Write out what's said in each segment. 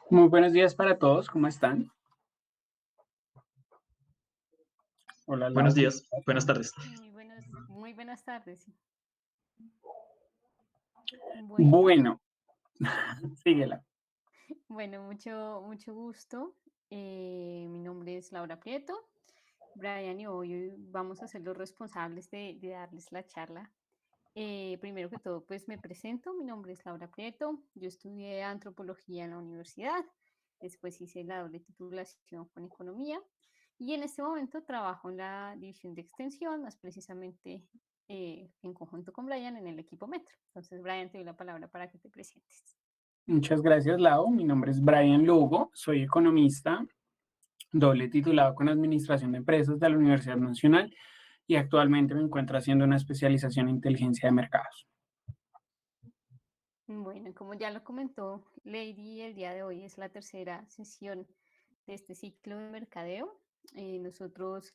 Muy buenos días para todos, ¿cómo están? Hola Buenos Lau, ¿cómo días, estás? buenas tardes. Muy buenas tardes. Bueno, Bueno, síguela. bueno, mucho gusto. Mi nombre es Laura Prieto. Brian y hoy vamos a ser los responsables de darles la charla. Primero que todo, pues me presento. Mi nombre es Laura Prieto. Yo estudié antropología en la universidad. Después hice la doble titulación con economía. Y en este momento trabajo en la división de extensión, más precisamente en conjunto con Brian en el equipo Metro. Entonces, Brian, te doy la palabra para que te presentes. Muchas gracias, Lau. Mi nombre es Brian Lugo, soy economista, doble titulado con Administración de Empresas de la Universidad Nacional y actualmente me encuentro haciendo una especialización en inteligencia de mercados. Bueno, como ya lo comentó Lady, el día de hoy es la tercera sesión de este ciclo de mercadeo. Nosotros,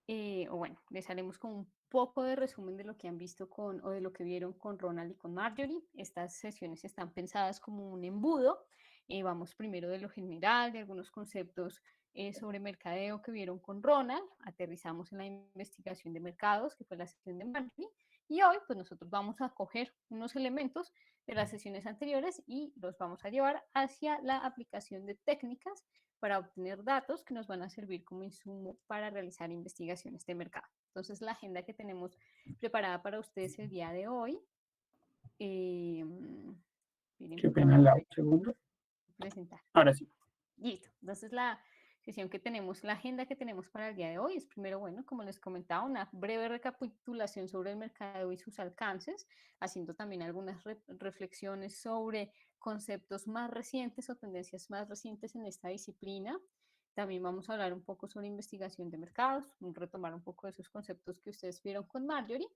o bueno, les haremos con un poco de resumen de lo que han visto con, o de lo que vieron con Ronald y con Marjorie. Estas sesiones están pensadas como un embudo. Vamos primero de lo general, de algunos conceptos sobre mercadeo que vieron con Ronald. Aterrizamos en la investigación de mercados, que fue la sesión de Marjorie. Y hoy, pues nosotros vamos a coger unos elementos de las sesiones anteriores y los vamos a llevar hacia la aplicación de técnicas para obtener datos que nos van a servir como insumo para realizar investigaciones de mercado. Entonces, la agenda que tenemos preparada para ustedes el día de hoy, miren, Qué por pena, acá Lau, voy un segundo. a presentar. Ahora sí. Listo. Entonces, la sesión que tenemos, la agenda que tenemos para el día de hoy es primero, bueno, como les comentaba, una breve recapitulación sobre el mercado y sus alcances, haciendo también algunas reflexiones sobre conceptos más recientes o tendencias más recientes en esta disciplina. También vamos a hablar un poco sobre investigación de mercados, retomar un poco de esos conceptos que ustedes vieron con Marjorie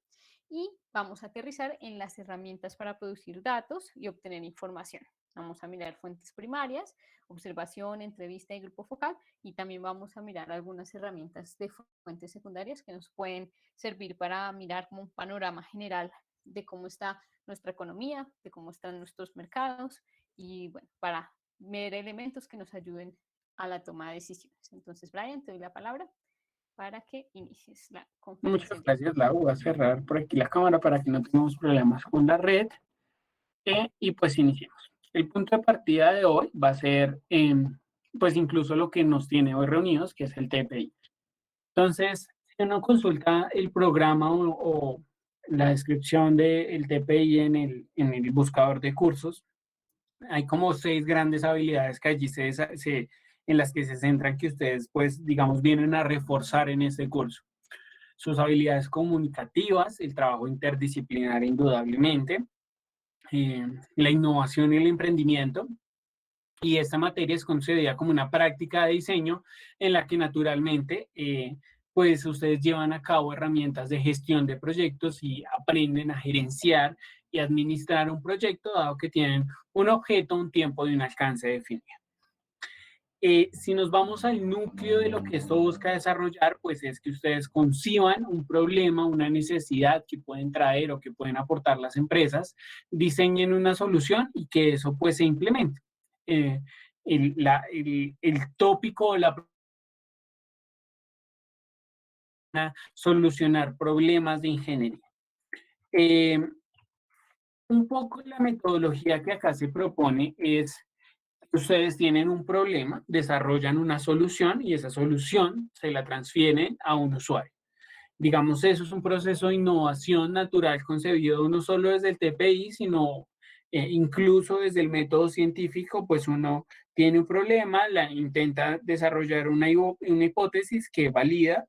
y vamos a aterrizar en las herramientas para producir datos y obtener información. Vamos a mirar fuentes primarias, observación, entrevista y grupo focal, y también vamos a mirar algunas herramientas de fuentes secundarias que nos pueden servir para mirar como un panorama general de cómo está nuestra economía, de cómo están nuestros mercados y bueno, para ver elementos que nos ayuden a la toma de decisiones. Entonces, Brian, te doy la palabra para que inicies la conferencia Muchas el día de gracias, Lau. Voy a cerrar por aquí la cámara para que no tengamos problemas con la red. Y pues iniciemos. El punto de partida de hoy va a ser, pues incluso lo que nos tiene hoy reunidos, que es el TPI. Entonces, si uno consulta el programa o la descripción del TPI en el buscador de cursos, hay como 6 grandes habilidades que allí en las que se centran que ustedes, pues, digamos, vienen a reforzar en este curso. Sus habilidades comunicativas, el trabajo interdisciplinar indudablemente, la innovación y el emprendimiento. Y esta materia es concebida como una práctica de diseño en la que naturalmente pues ustedes llevan a cabo herramientas de gestión de proyectos y aprenden a gerenciar y administrar un proyecto dado que tienen un objeto, un tiempo y un alcance definido. Si nos vamos al núcleo de lo que esto busca desarrollar, pues es que ustedes conciban un problema, una necesidad que pueden traer o que pueden aportar las empresas, diseñen una solución y que eso pues se implemente. Eh, el tópico o la solucionar problemas de ingeniería. Eh, un poco la metodología que acá se propone es ustedes tienen un problema, desarrollan una solución y esa solución se la transfieren a un usuario. Digamos, eso es un proceso de innovación natural concebido no solo desde el TPI, sino incluso desde el método científico, pues uno tiene un problema, intenta desarrollar una hipótesis que valida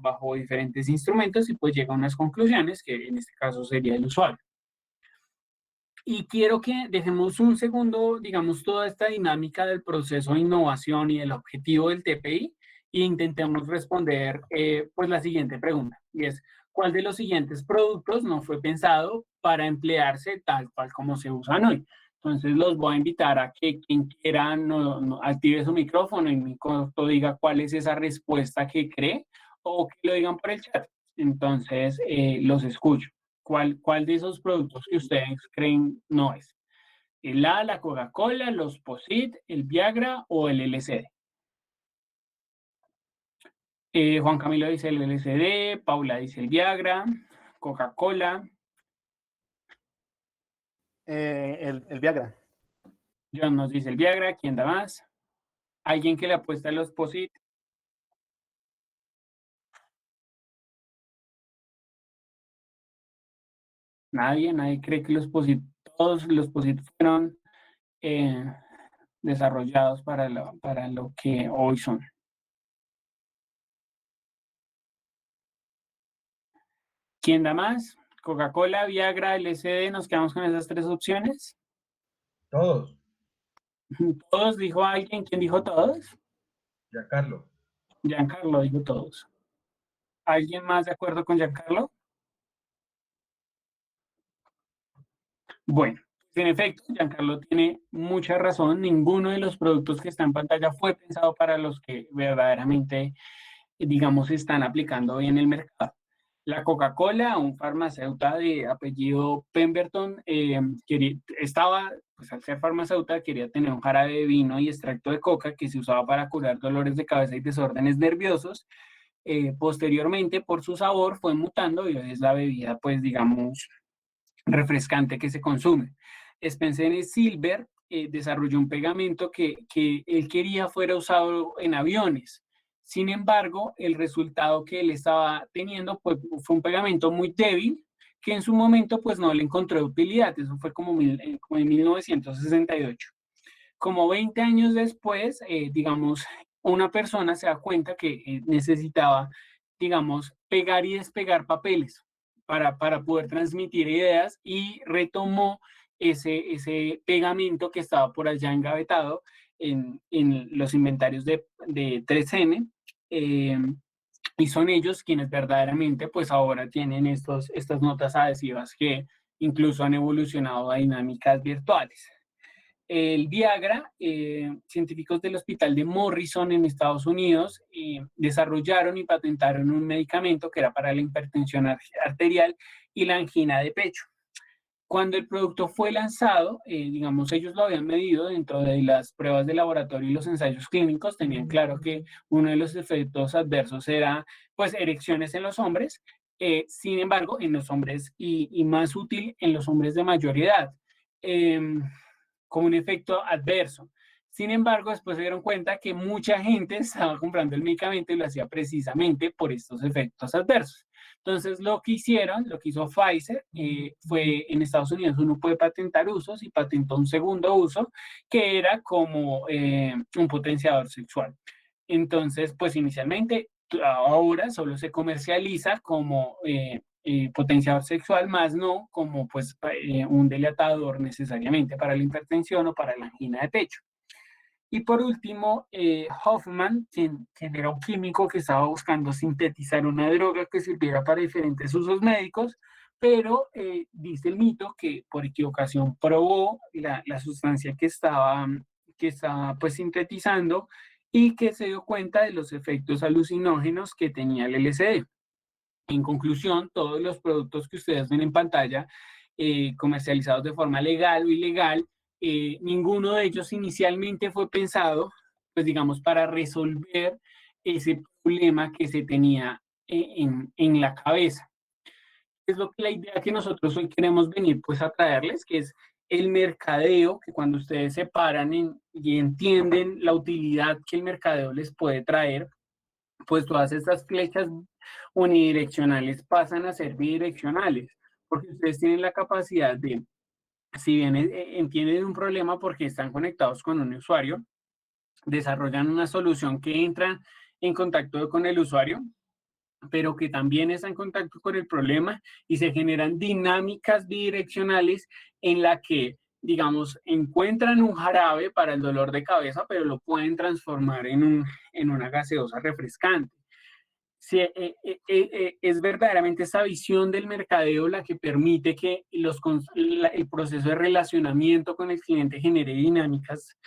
bajo diferentes instrumentos y pues llega a unas conclusiones, que en este caso sería el usuario. Y quiero que dejemos un segundo, digamos, toda esta dinámica del proceso de innovación y el objetivo del TPI e intentemos responder pues la siguiente pregunta, y es, ¿cuál de los siguientes productos no fue pensado para emplearse tal cual como se usan hoy? Entonces los voy a invitar a que quien quiera active su micrófono y mi corto diga cuál es esa respuesta que cree o que lo digan por el chat. Entonces los escucho. ¿Cuál de esos productos que ustedes creen no es? La Coca-Cola, los POSIT, el Viagra o el LSD. Juan Camilo dice el LSD, Paula dice el Viagra, Coca-Cola. El Viagra. John nos dice el Viagra. ¿Quién da más? ¿Alguien que le apuesta a los POSIT? Nadie cree que todos los POSIT fueron desarrollados para lo que hoy son. ¿Quién da más? Coca-Cola, Viagra, LSD, nos quedamos con esas tres opciones. Todos. ¿Todos dijo alguien? ¿Quién dijo todos? Giancarlo. Giancarlo dijo todos. ¿Alguien más de acuerdo con Giancarlo? Bueno, en efecto, Giancarlo tiene mucha razón. Ninguno de los productos que está en pantalla fue pensado para los que verdaderamente, digamos, están aplicando hoy en el mercado. La Coca-Cola, un farmacéutico de apellido Pemberton, estaba, pues al ser farmacéutico, quería tener un jarabe de vino y extracto de coca que se usaba para curar dolores de cabeza y desórdenes nerviosos. Posteriormente, por su sabor, fue mutando y hoy es la bebida, pues, digamos, refrescante que se consume. Spencer Silver desarrolló un pegamento que él quería fuera usado en aviones. Sin embargo, el resultado que él estaba teniendo pues, fue un pegamento muy débil que en su momento pues no le encontró utilidad. Eso fue como en 1968. Como 20 años después, digamos, una persona se da cuenta que necesitaba, digamos, pegar y despegar papeles para poder transmitir ideas y retomó ese pegamento que estaba por allá engavetado en los inventarios de 3N. Y son ellos quienes verdaderamente pues ahora tienen estas notas adhesivas que incluso han evolucionado a dinámicas virtuales. El Viagra, científicos del hospital de Morrison en Estados Unidos desarrollaron y patentaron un medicamento que era para la hipertensión arterial y la angina de pecho. Cuando el producto fue lanzado, digamos, ellos lo habían medido dentro de las pruebas de laboratorio y los ensayos clínicos, tenían claro que uno de los efectos adversos era, pues, erecciones en los hombres, sin embargo, en los hombres y más útil en los hombres de mayor edad. Como un efecto adverso. Sin embargo, después se dieron cuenta que mucha gente estaba comprando el medicamento y lo hacía precisamente por estos efectos adversos. Entonces, lo que hizo Pfizer, fue en Estados Unidos uno puede patentar usos y patentó un segundo uso que era como un potenciador sexual. Entonces, pues inicialmente, ahora solo se comercializa como potenciador sexual, más no como pues un dilatador necesariamente para la hipertensión o para la angina de pecho. Y por último, Hoffman, quien era un químico que estaba buscando sintetizar una droga que sirviera para diferentes usos médicos, pero dice el mito que por equivocación probó la sustancia que estaba pues sintetizando y que se dio cuenta de los efectos alucinógenos que tenía el LSD. En conclusión, todos los productos que ustedes ven en pantalla, comercializados de forma legal o ilegal, ninguno de ellos inicialmente fue pensado, pues digamos, para resolver ese problema que se tenía en la cabeza. Es lo que la idea que nosotros hoy queremos venir pues a traerles, que es el mercadeo, que cuando ustedes se paran y entienden la utilidad que el mercadeo les puede traer, pues todas estas flechas unidireccionales pasan a ser bidireccionales, porque ustedes tienen la capacidad de, si bien entienden un problema porque están conectados con un usuario, desarrollan una solución que entra en contacto con el usuario, pero que también está en contacto con el problema y se generan dinámicas bidireccionales en la que, digamos, encuentran un jarabe para el dolor de cabeza, pero lo pueden transformar en una gaseosa refrescante. Sí, es verdaderamente esa visión del mercadeo la que permite que el proceso de relacionamiento con el cliente genere dinámicas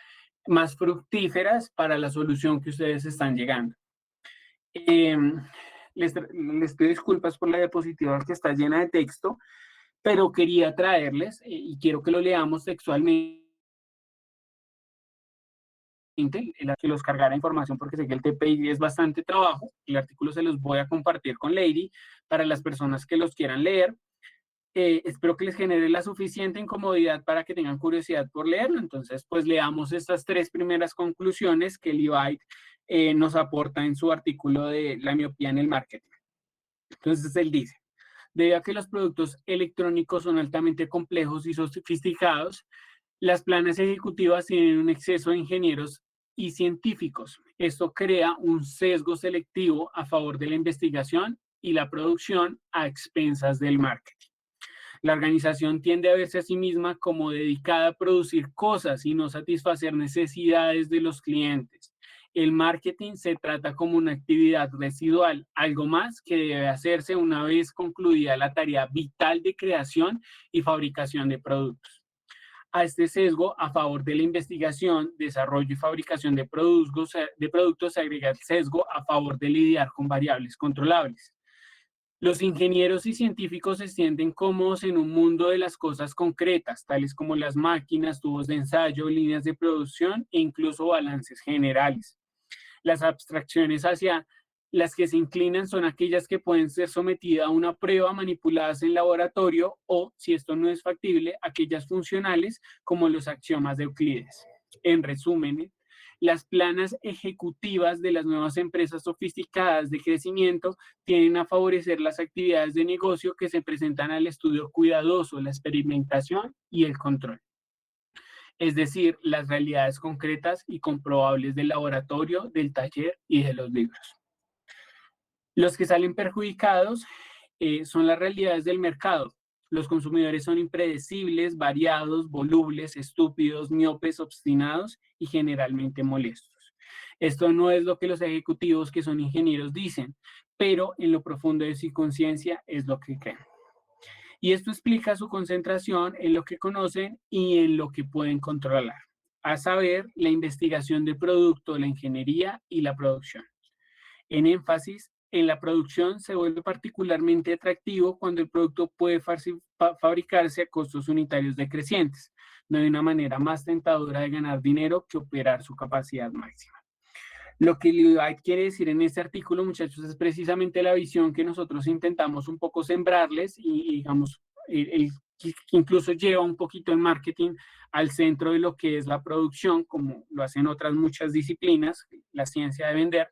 más fructíferas para la solución que ustedes están llegando. Les pido disculpas por la diapositiva que está llena de texto, pero quería traerles, y quiero que lo leamos textualmente, que los cargara información porque sé que el TPI es bastante trabajo. El artículo se los voy a compartir con Lady para las personas que los quieran leer. Espero que les genere la suficiente incomodidad para que tengan curiosidad por leerlo. Entonces, pues leamos estas 3 primeras conclusiones que Levi nos aporta en su artículo de la miopía en el marketing. Entonces, él dice, debido a que los productos electrónicos son altamente complejos y sofisticados, las planas ejecutivas tienen un exceso de ingenieros y científicos. Esto crea un sesgo selectivo a favor de la investigación y la producción a expensas del marketing. La organización tiende a verse a sí misma como dedicada a producir cosas y no satisfacer necesidades de los clientes. El marketing se trata como una actividad residual, algo más que debe hacerse una vez concluida la tarea vital de creación y fabricación de productos. A este sesgo a favor de la investigación, desarrollo y fabricación de productos se agrega el sesgo a favor de lidiar con variables controlables. Los ingenieros y científicos se sienten cómodos en un mundo de las cosas concretas, tales como las máquinas, tubos de ensayo, líneas de producción e incluso balances generales. Las abstracciones hacia las que se inclinan son aquellas que pueden ser sometidas a una prueba manipuladas en laboratorio o, si esto no es factible, aquellas funcionales como los axiomas de Euclides. En resumen, las planas ejecutivas de las nuevas empresas sofisticadas de crecimiento tienden a favorecer las actividades de negocio que se presentan al estudio cuidadoso, la experimentación y el control. Es decir, las realidades concretas y comprobables del laboratorio, del taller y de los libros. Los que salen perjudicados son las realidades del mercado. Los consumidores son impredecibles, variados, volubles, estúpidos, miopes, obstinados y generalmente molestos. Esto no es lo que los ejecutivos que son ingenieros dicen, pero en lo profundo de su conciencia es lo que creen. Y esto explica su concentración en lo que conocen y en lo que pueden controlar, a saber, la investigación del producto, la ingeniería y la producción. En énfasis, en la producción se vuelve particularmente atractivo cuando el producto puede fabricarse a costos unitarios decrecientes. No hay una manera más tentadora de ganar dinero que operar su capacidad máxima. Lo que Levi quiere decir en este artículo, muchachos, es precisamente la visión que nosotros intentamos un poco sembrarles y digamos, que incluso lleva un poquito el marketing al centro de lo que es la producción, como lo hacen otras muchas disciplinas, la ciencia de vender,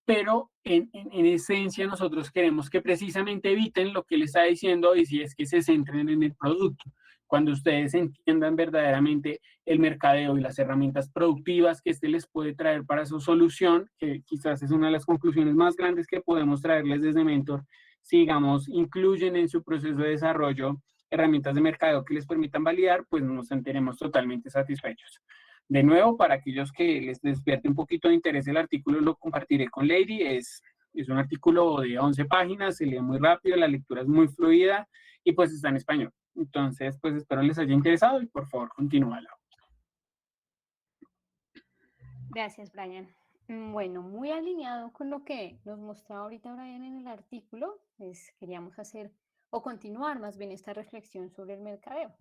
pero en esencia nosotros queremos que precisamente eviten lo que él está diciendo y si es que se centren en el producto. Cuando ustedes entiendan verdaderamente el mercadeo y las herramientas productivas que este les puede traer para su solución, que quizás es una de las conclusiones más grandes que podemos traerles desde Mentor, si digamos incluyen en su proceso de desarrollo herramientas de mercadeo que les permitan validar, pues nos sentiremos totalmente satisfechos. De nuevo, para aquellos que les despierte un poquito de interés el artículo, lo compartiré con Lady. Es un artículo de 11 páginas, se lee muy rápido, la lectura es muy fluida y pues está en español. Entonces, pues espero les haya interesado y por favor, continúalo. Gracias, Brian. Bueno, muy alineado con lo que nos mostraba ahorita Brian en el artículo, pues queríamos hacer o continuar más bien esta reflexión sobre el mercadeo.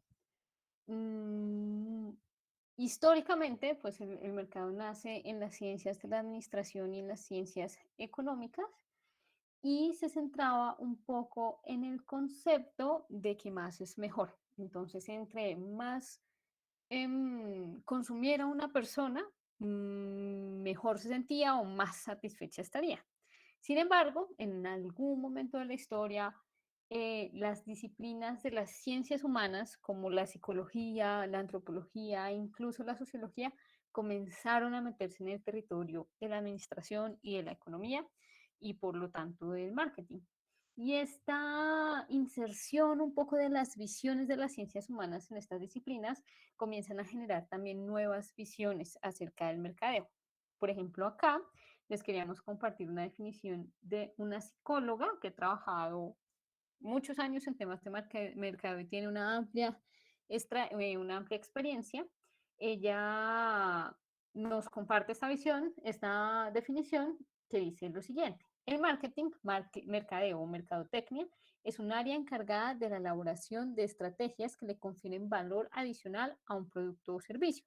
Históricamente, pues el mercado nace en las ciencias de la administración y en las ciencias económicas y se centraba un poco en el concepto de que más es mejor. Entonces, entre más consumiera una persona, mejor se sentía o más satisfecha estaría. Sin embargo, en algún momento de la historia, las disciplinas de las ciencias humanas, como la psicología, la antropología e incluso la sociología, comenzaron a meterse en el territorio de la administración y de la economía y por lo tanto del marketing. Y esta inserción un poco de las visiones de las ciencias humanas en estas disciplinas comienzan a generar también nuevas visiones acerca del mercadeo. Por ejemplo, acá les queríamos compartir una definición de una psicóloga que ha trabajado muchos años en temas de mercado y tiene una amplia experiencia. Ella nos comparte esta visión, esta definición que dice lo siguiente. El marketing, mercadeo o mercadotecnia es un área encargada de la elaboración de estrategias que le confieren valor adicional a un producto o servicio.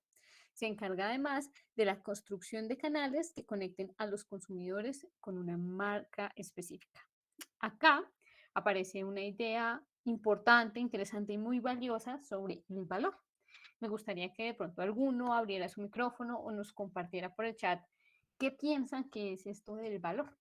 Se encarga además de la construcción de canales que conecten a los consumidores con una marca específica. Acá aparece una idea importante, interesante y muy valiosa sobre el valor. Me gustaría que de pronto alguno abriera su micrófono o nos compartiera por el chat qué piensan que es esto del valor.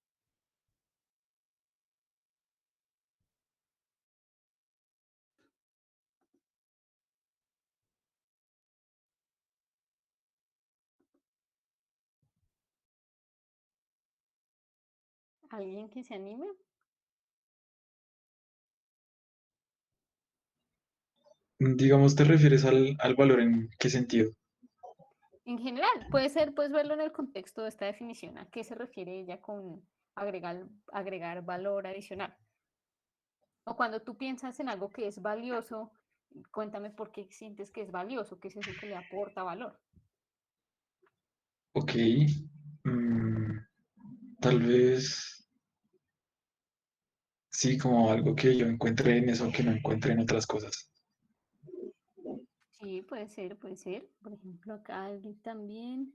¿Alguien que se anime? Digamos, ¿te refieres al valor en qué sentido? En general, puedes verlo en el contexto de esta definición. ¿A qué se refiere ella con agregar valor adicional? O cuando tú piensas en algo que es valioso, cuéntame por qué sientes que es valioso, qué es eso que le aporta valor. Ok, mm, tal vez sí, como algo que yo encuentre en eso que no encuentre en otras cosas. Sí, puede ser, puede ser. Por ejemplo, acá alguien también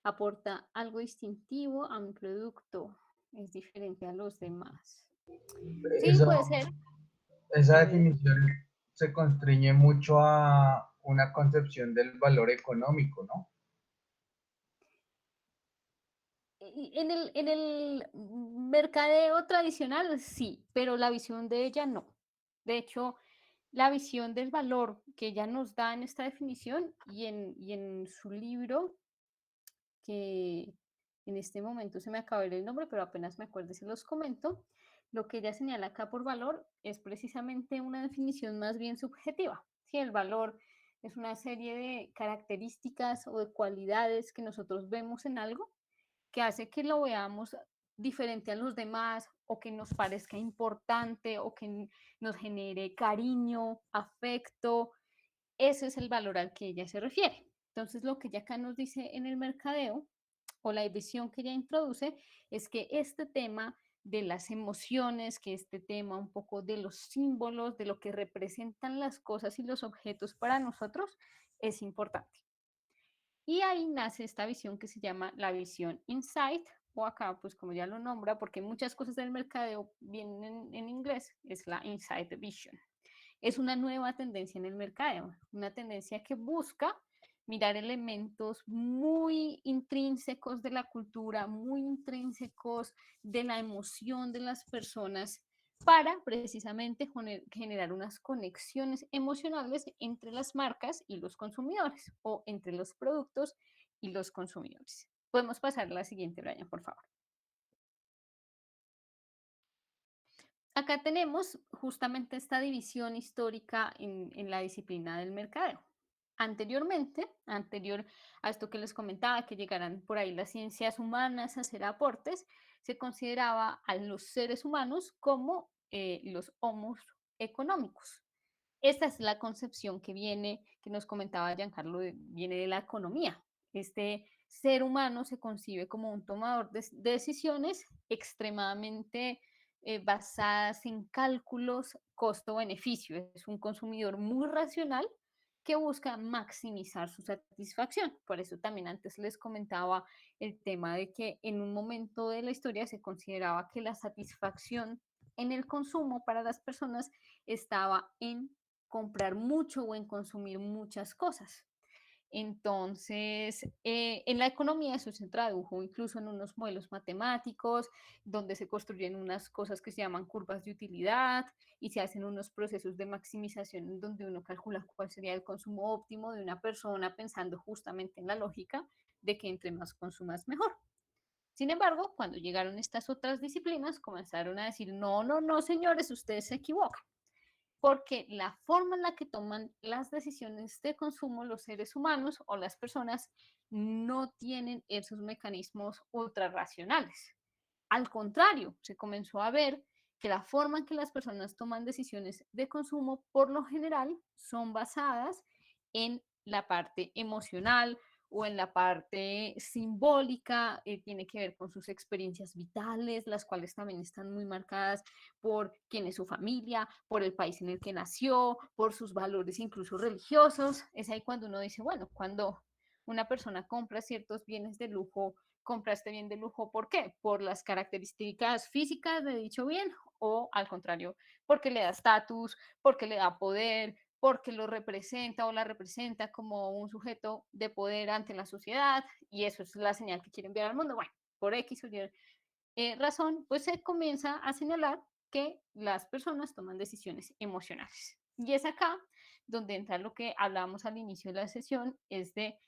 aporta algo distintivo a mi producto, es diferente a los demás. Sí, Esa, puede ser. esa A ver. definición se constriñe mucho a una concepción del valor económico, ¿no? En el mercadeo tradicional sí, pero la visión de ella no. De hecho, la visión del valor que ella nos da en esta definición y en su libro, que en este momento se me acaba de ir el nombre, pero apenas me acuerdo se los comento, lo que ella señala acá por valor es precisamente una definición más bien subjetiva. Si el valor es una serie de características o de cualidades que nosotros vemos en algo que hace que lo veamos diferente a los demás o que nos parezca importante o que nos genere cariño, afecto. Ese es el valor al que ella se refiere. Entonces, lo que ella acá nos dice en el mercadeo o la visión que ella introduce es que este tema de las emociones, que este tema un poco de los símbolos, de lo que representan las cosas y los objetos para nosotros, es importante. Y ahí nace esta visión que se llama la visión insight, o acá, pues como ya lo nombra, porque muchas cosas del mercadeo vienen en inglés, es la insight vision. Es una nueva tendencia en el mercadeo, una tendencia que busca mirar elementos muy intrínsecos de la cultura, muy intrínsecos de la emoción de las personas para precisamente generar unas conexiones emocionales entre las marcas y los consumidores o entre los productos y los consumidores. Podemos pasar a la siguiente, Brian, por favor. Acá tenemos justamente esta división histórica en la disciplina del mercadeo. Anteriormente, anterior a esto que les comentaba, que llegaran por ahí las ciencias humanas a hacer aportes, se consideraba a los seres humanos como los homos económicos. Esta es la concepción que viene, que nos comentaba Giancarlo, viene de la economía. Este ser humano se concibe como un tomador de decisiones extremadamente basadas en cálculos costo-beneficio. Es un consumidor muy racional que busca maximizar su satisfacción. Por eso también antes les comentaba el tema de que en un momento de la historia se consideraba que la satisfacción en el consumo para las personas estaba en comprar mucho o en consumir muchas cosas. Entonces, en la economía eso se tradujo incluso en unos modelos matemáticos, donde se construyen unas cosas que se llaman curvas de utilidad y se hacen unos procesos de maximización en donde uno calcula cuál sería el consumo óptimo de una persona pensando justamente en la lógica de que entre más consumas mejor. Sin embargo, cuando llegaron estas otras disciplinas, comenzaron a decir, no, no, no, señores, ustedes se equivocan porque la forma en la que toman las decisiones de consumo los seres humanos o las personas no tienen esos mecanismos ultrarracionales. Al contrario, se comenzó a ver que la forma en que las personas toman decisiones de consumo por lo general son basadas en la parte emocional o en la parte simbólica, tiene que ver con sus experiencias vitales, las cuales también están muy marcadas por quién es su familia, por el país en el que nació, por sus valores incluso religiosos. Es ahí cuando uno dice, bueno, cuando una persona compra ciertos bienes de lujo, compra este bien de lujo, ¿por qué? Por las características físicas de dicho bien o al contrario, porque le da estatus, porque le da poder, porque lo representa o la representa como un sujeto de poder ante la sociedad y eso es la señal que quiere enviar al mundo. Bueno, por X o Y razón, pues se comienza a señalar que las personas toman decisiones emocionales. Y es acá donde entra lo que hablábamos al inicio de la sesión, es de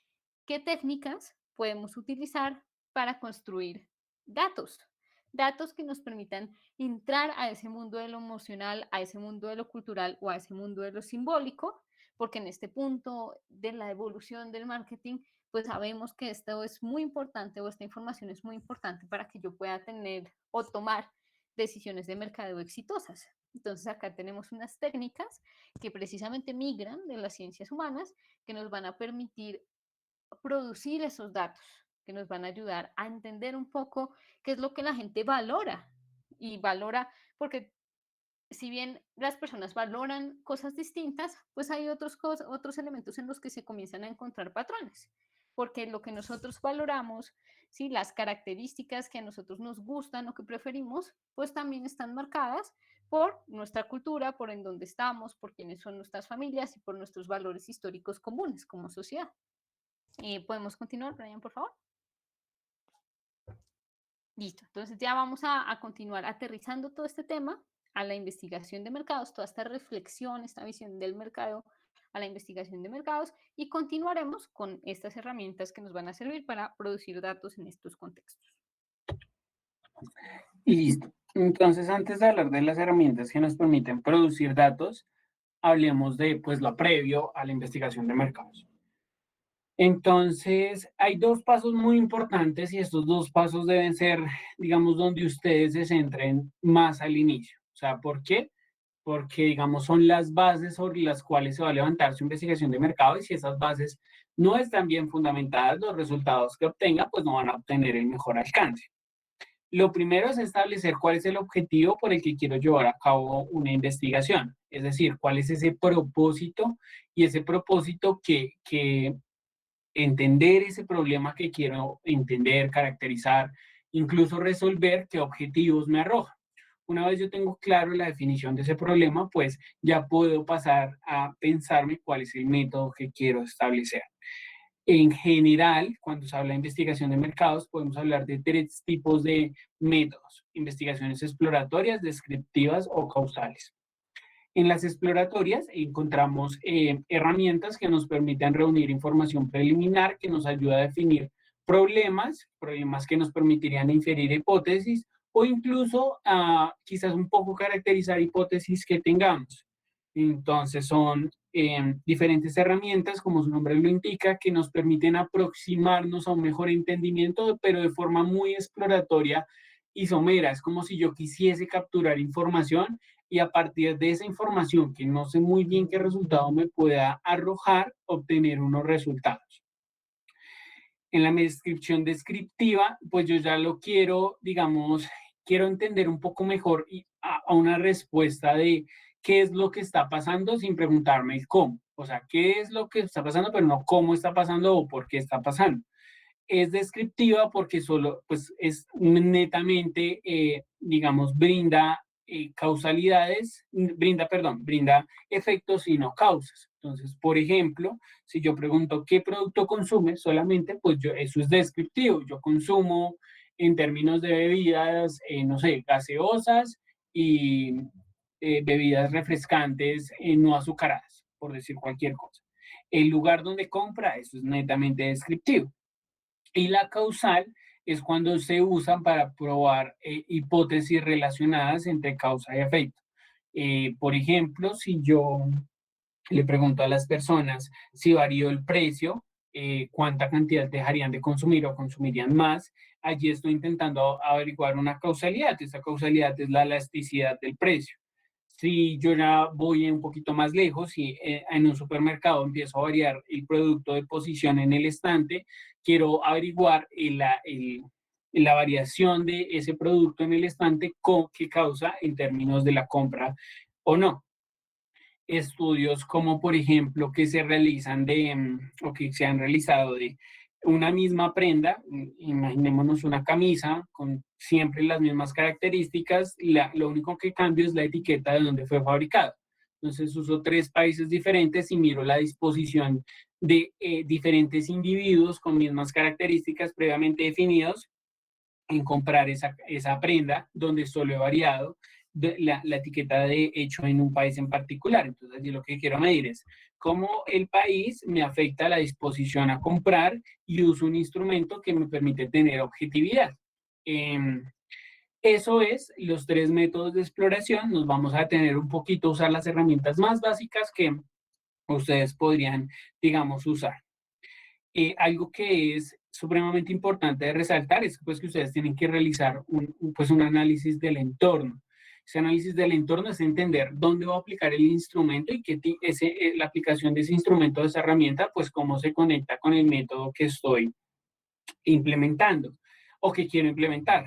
qué técnicas podemos utilizar para construir datos. Datos que nos permitan entrar a ese mundo de lo emocional, a ese mundo de lo cultural o a ese mundo de lo simbólico, porque en este punto de la evolución del marketing pues sabemos que esto es muy importante o esta información es muy importante para que yo pueda tener o tomar decisiones de mercadeo exitosas. Entonces acá tenemos unas técnicas que precisamente migran de las ciencias humanas que nos van a permitir producir esos datos, que nos van a ayudar a entender un poco qué es lo que la gente valora y valora, porque si bien las personas valoran cosas distintas, pues hay otros elementos en los que se comienzan a encontrar patrones, porque lo que nosotros valoramos, ¿sí? Las características que a nosotros nos gustan o que preferimos, pues también están marcadas por nuestra cultura, por en dónde estamos, por quiénes son nuestras familias y por nuestros valores históricos comunes como sociedad. ¿Podemos continuar, Brian, por favor? Listo, entonces ya vamos a continuar aterrizando todo este tema a la investigación de mercados, toda esta reflexión, esta visión del mercado a la investigación de mercados y continuaremos con estas herramientas que nos van a servir para producir datos en estos contextos. Y listo. Entonces, antes de hablar de las herramientas que nos permiten producir datos, hablemos de pues lo previo a la investigación de mercados. Entonces, hay dos pasos muy importantes y estos dos pasos deben ser, digamos, donde ustedes se centren más al inicio. O sea, ¿por qué? Porque, digamos, son las bases sobre las cuales se va a levantar su investigación de mercado y si esas bases no están bien fundamentadas, los resultados que obtenga, pues no van a obtener el mejor alcance. Lo primero es establecer cuál es el objetivo por el que quiero llevar a cabo una investigación, es decir, cuál es ese propósito y ese propósito que entender ese problema que quiero entender, caracterizar, incluso resolver qué objetivos me arroja. Una vez yo tengo claro la definición de ese problema, pues ya puedo pasar a pensarme cuál es el método que quiero establecer. En general, cuando se habla de investigación de mercados, podemos hablar de tres tipos de métodos: investigaciones exploratorias, descriptivas o causales. En las exploratorias encontramos herramientas que nos permiten reunir información preliminar que nos ayuda a definir problemas que nos permitirían inferir hipótesis o incluso quizás un poco caracterizar hipótesis que tengamos. Entonces son diferentes herramientas, como su nombre lo indica, que nos permiten aproximarnos a un mejor entendimiento, pero de forma muy exploratoria y somera. Es como si yo quisiese capturar información y a partir de esa información, que no sé muy bien qué resultado me pueda arrojar, obtener unos resultados. En la descripción descriptiva, pues yo ya lo quiero, digamos, quiero entender un poco mejor a una respuesta de qué es lo que está pasando sin preguntarme el cómo. O sea, qué es lo que está pasando, pero no cómo está pasando o por qué está pasando. Es descriptiva porque solo, pues es netamente, digamos, brinda causalidades, brinda efectos y no causas. Entonces, por ejemplo, si yo pregunto qué producto consume solamente, pues eso es descriptivo. Yo consumo en términos de bebidas, no sé, gaseosas y bebidas refrescantes no azucaradas, por decir cualquier cosa. El lugar donde compra, eso es netamente descriptivo. Y la causal es cuando se usan para probar hipótesis relacionadas entre causa y efecto. Por ejemplo, si yo le pregunto a las personas si varió el precio, cuánta cantidad dejarían de consumir o consumirían más, allí estoy intentando averiguar una causalidad. Esa causalidad es la elasticidad del precio. Si yo ya voy un poquito más lejos y en un supermercado empiezo a variar el producto de posición en el estante, quiero averiguar la variación de ese producto en el estante qué causa en términos de la compra o no. estudios como, por ejemplo, que se realizan o que se han realizado de una misma prenda, imaginémonos una camisa con siempre las mismas características, lo único que cambia es la etiqueta de donde fue fabricado. Entonces uso 3 países diferentes y miro la disposición de diferentes individuos con mismas características previamente definidos en comprar esa prenda donde solo he variado la etiqueta de hecho en un país en particular. Entonces, yo lo que quiero medir es cómo el país me afecta la disposición a comprar y uso un instrumento que me permite tener objetividad. Eso es los 3 métodos de exploración. Nos vamos a detener un poquito a usar las herramientas más básicas que ustedes podrían, digamos, usar. Algo que es supremamente importante de resaltar es pues, que ustedes tienen que realizar un análisis del entorno. Ese análisis del entorno es entender dónde va a aplicar el instrumento y la aplicación de ese instrumento, de esa herramienta, pues cómo se conecta con el método que estoy implementando o que quiero implementar.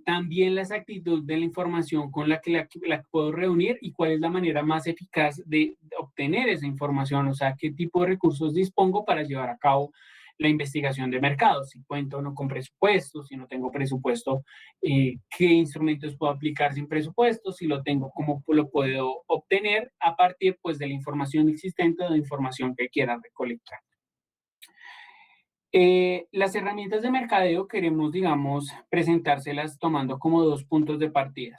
También la exactitud de la información con la que la puedo reunir y cuál es la manera más eficaz de obtener esa información, o sea, qué tipo de recursos dispongo para llevar a cabo la investigación de mercado, si cuento o no con presupuesto, si no tengo presupuesto, qué instrumentos puedo aplicar sin presupuesto, si lo tengo, cómo lo puedo obtener a partir pues, de la información existente o de información que quiera recolectar. Las herramientas de mercadeo queremos, digamos, presentárselas tomando como 2 puntos de partida.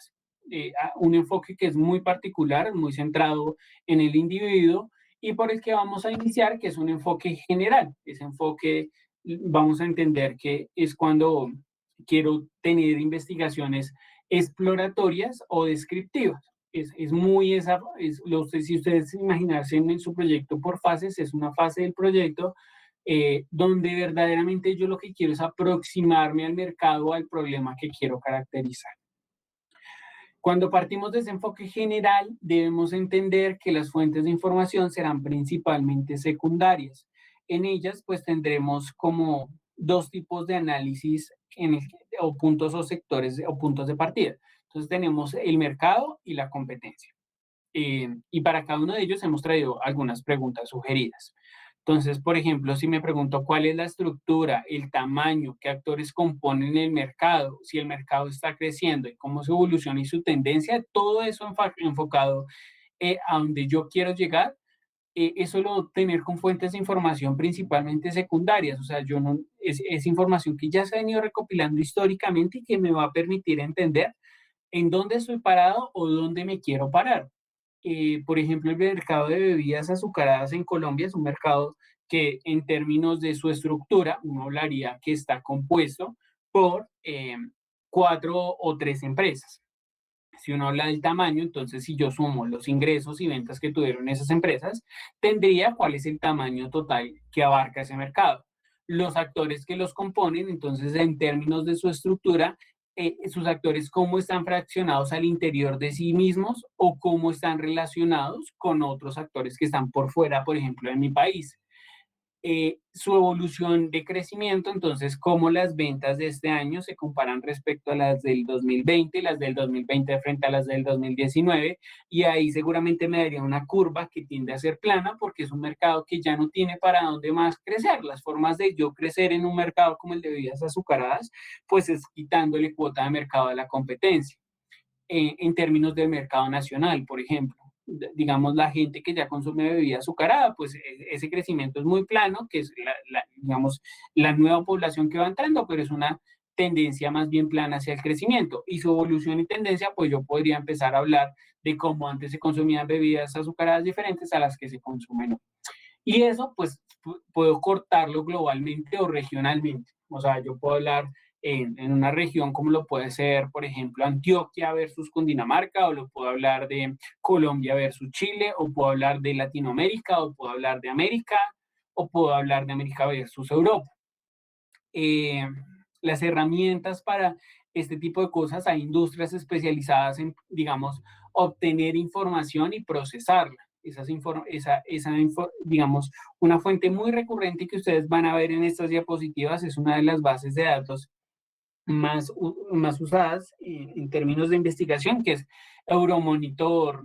Un enfoque que es muy particular, muy centrado en el individuo y por el que vamos a iniciar, que es un enfoque general. Ese enfoque vamos a entender que es cuando quiero tener investigaciones exploratorias o descriptivas. Es muy si ustedes imaginarse en su proyecto por fases, es una fase del proyecto donde verdaderamente yo lo que quiero es aproximarme al mercado, al problema que quiero caracterizar. Cuando partimos de ese enfoque general, debemos entender que las fuentes de información serán principalmente secundarias. En ellas, pues tendremos como 2 tipos de análisis o puntos o sectores o puntos de partida. Entonces tenemos el mercado y la competencia. Y para cada uno de ellos hemos traído algunas preguntas sugeridas. Entonces, por ejemplo, si me pregunto cuál es la estructura, el tamaño, qué actores componen el mercado, si el mercado está creciendo y cómo se evoluciona y su tendencia, todo eso enfocado a donde yo quiero llegar, eso lo voy a obtener con fuentes de información principalmente secundarias, o sea, es información que ya se ha venido recopilando históricamente y que me va a permitir entender en dónde estoy parado o dónde me quiero parar. Por ejemplo, el mercado de bebidas azucaradas en Colombia es un mercado que en términos de su estructura, uno hablaría que está compuesto por 4 o 3 empresas. Si uno habla del tamaño, entonces si yo sumo los ingresos y ventas que tuvieron esas empresas, tendría cuál es el tamaño total que abarca ese mercado. Los actores que los componen, entonces en términos de su estructura, sus actores cómo están fraccionados al interior de sí mismos o cómo están relacionados con otros actores que están por fuera, por ejemplo, en mi país. Su evolución de crecimiento, entonces, cómo las ventas de este año se comparan respecto a las del 2020, las del 2020 frente a las del 2019, y ahí seguramente me daría una curva que tiende a ser plana porque es un mercado que ya no tiene para dónde más crecer. Las formas de yo crecer en un mercado como el de bebidas azucaradas, pues es quitándole cuota de mercado a la competencia. En términos del mercado nacional, por ejemplo. Digamos, la gente que ya consume bebida azucarada, pues ese crecimiento es muy plano, que es, digamos, la nueva población que va entrando, pero es una tendencia más bien plana hacia el crecimiento. Y su evolución y tendencia, pues yo podría empezar a hablar de cómo antes se consumían bebidas azucaradas diferentes a las que se consumen hoy. Y eso, pues, puedo cortarlo globalmente o regionalmente. O sea, yo puedo hablar en una región como lo puede ser, por ejemplo, Antioquia versus Cundinamarca, o lo puedo hablar de Colombia versus Chile, o puedo hablar de Latinoamérica, o puedo hablar de América, o puedo hablar de América versus Europa. Las herramientas para este tipo de cosas, hay industrias especializadas en, digamos, obtener información y procesarla. Digamos, una fuente muy recurrente que ustedes van a ver en estas diapositivas es una de las bases de datos más usadas en términos de investigación, que es Euromonitor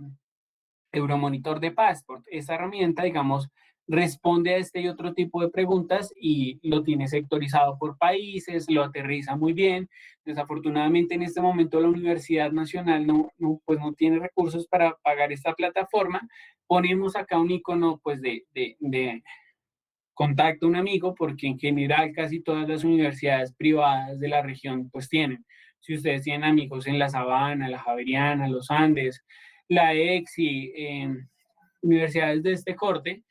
de Passport. Esta herramienta, digamos, responde a este y otro tipo de preguntas y lo tiene sectorizado por países, lo aterriza muy bien. Desafortunadamente, en este momento la Universidad Nacional pues no tiene recursos para pagar esta plataforma. Ponemos acá un icono pues de contacto a un amigo, porque en general casi todas las universidades privadas de la región pues tienen. Si ustedes tienen amigos en la Sabana, la Javeriana, los Andes, la EXI, universidades de este corte,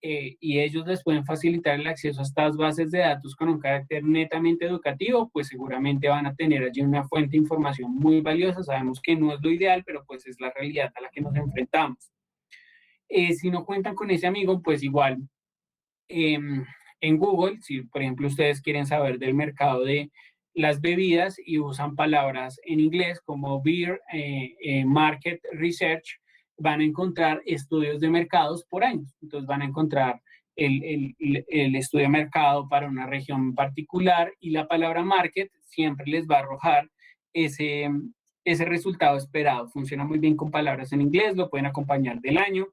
y ellos les pueden facilitar el acceso a estas bases de datos con un carácter netamente educativo, pues seguramente van a tener allí una fuente de información muy valiosa. Sabemos que no es lo ideal, pero pues es la realidad a la que nos enfrentamos. Si no cuentan con ese amigo, pues igual en Google, si por ejemplo ustedes quieren saber del mercado de las bebidas y usan palabras en inglés como beer, market research, van a encontrar estudios de mercados por años. Entonces van a encontrar el estudio de mercado para una región particular y la palabra market siempre les va a arrojar ese resultado esperado. Funciona muy bien con palabras en inglés, lo pueden acompañar del año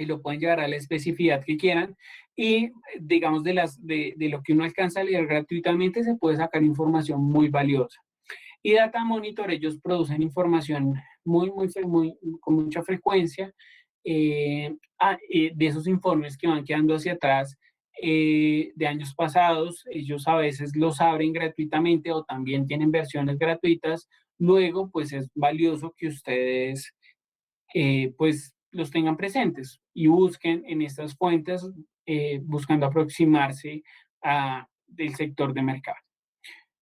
y lo pueden llevar a la especificidad que quieran y digamos de lo que uno alcanza a leer gratuitamente se puede sacar información muy valiosa. Y Data Monitor, ellos producen información con mucha frecuencia de esos informes que van quedando hacia atrás de años pasados. Ellos a veces los abren gratuitamente o también tienen versiones gratuitas. Luego, pues es valioso que ustedes pues los tengan presentes y busquen en estas fuentes buscando aproximarse del sector de mercado.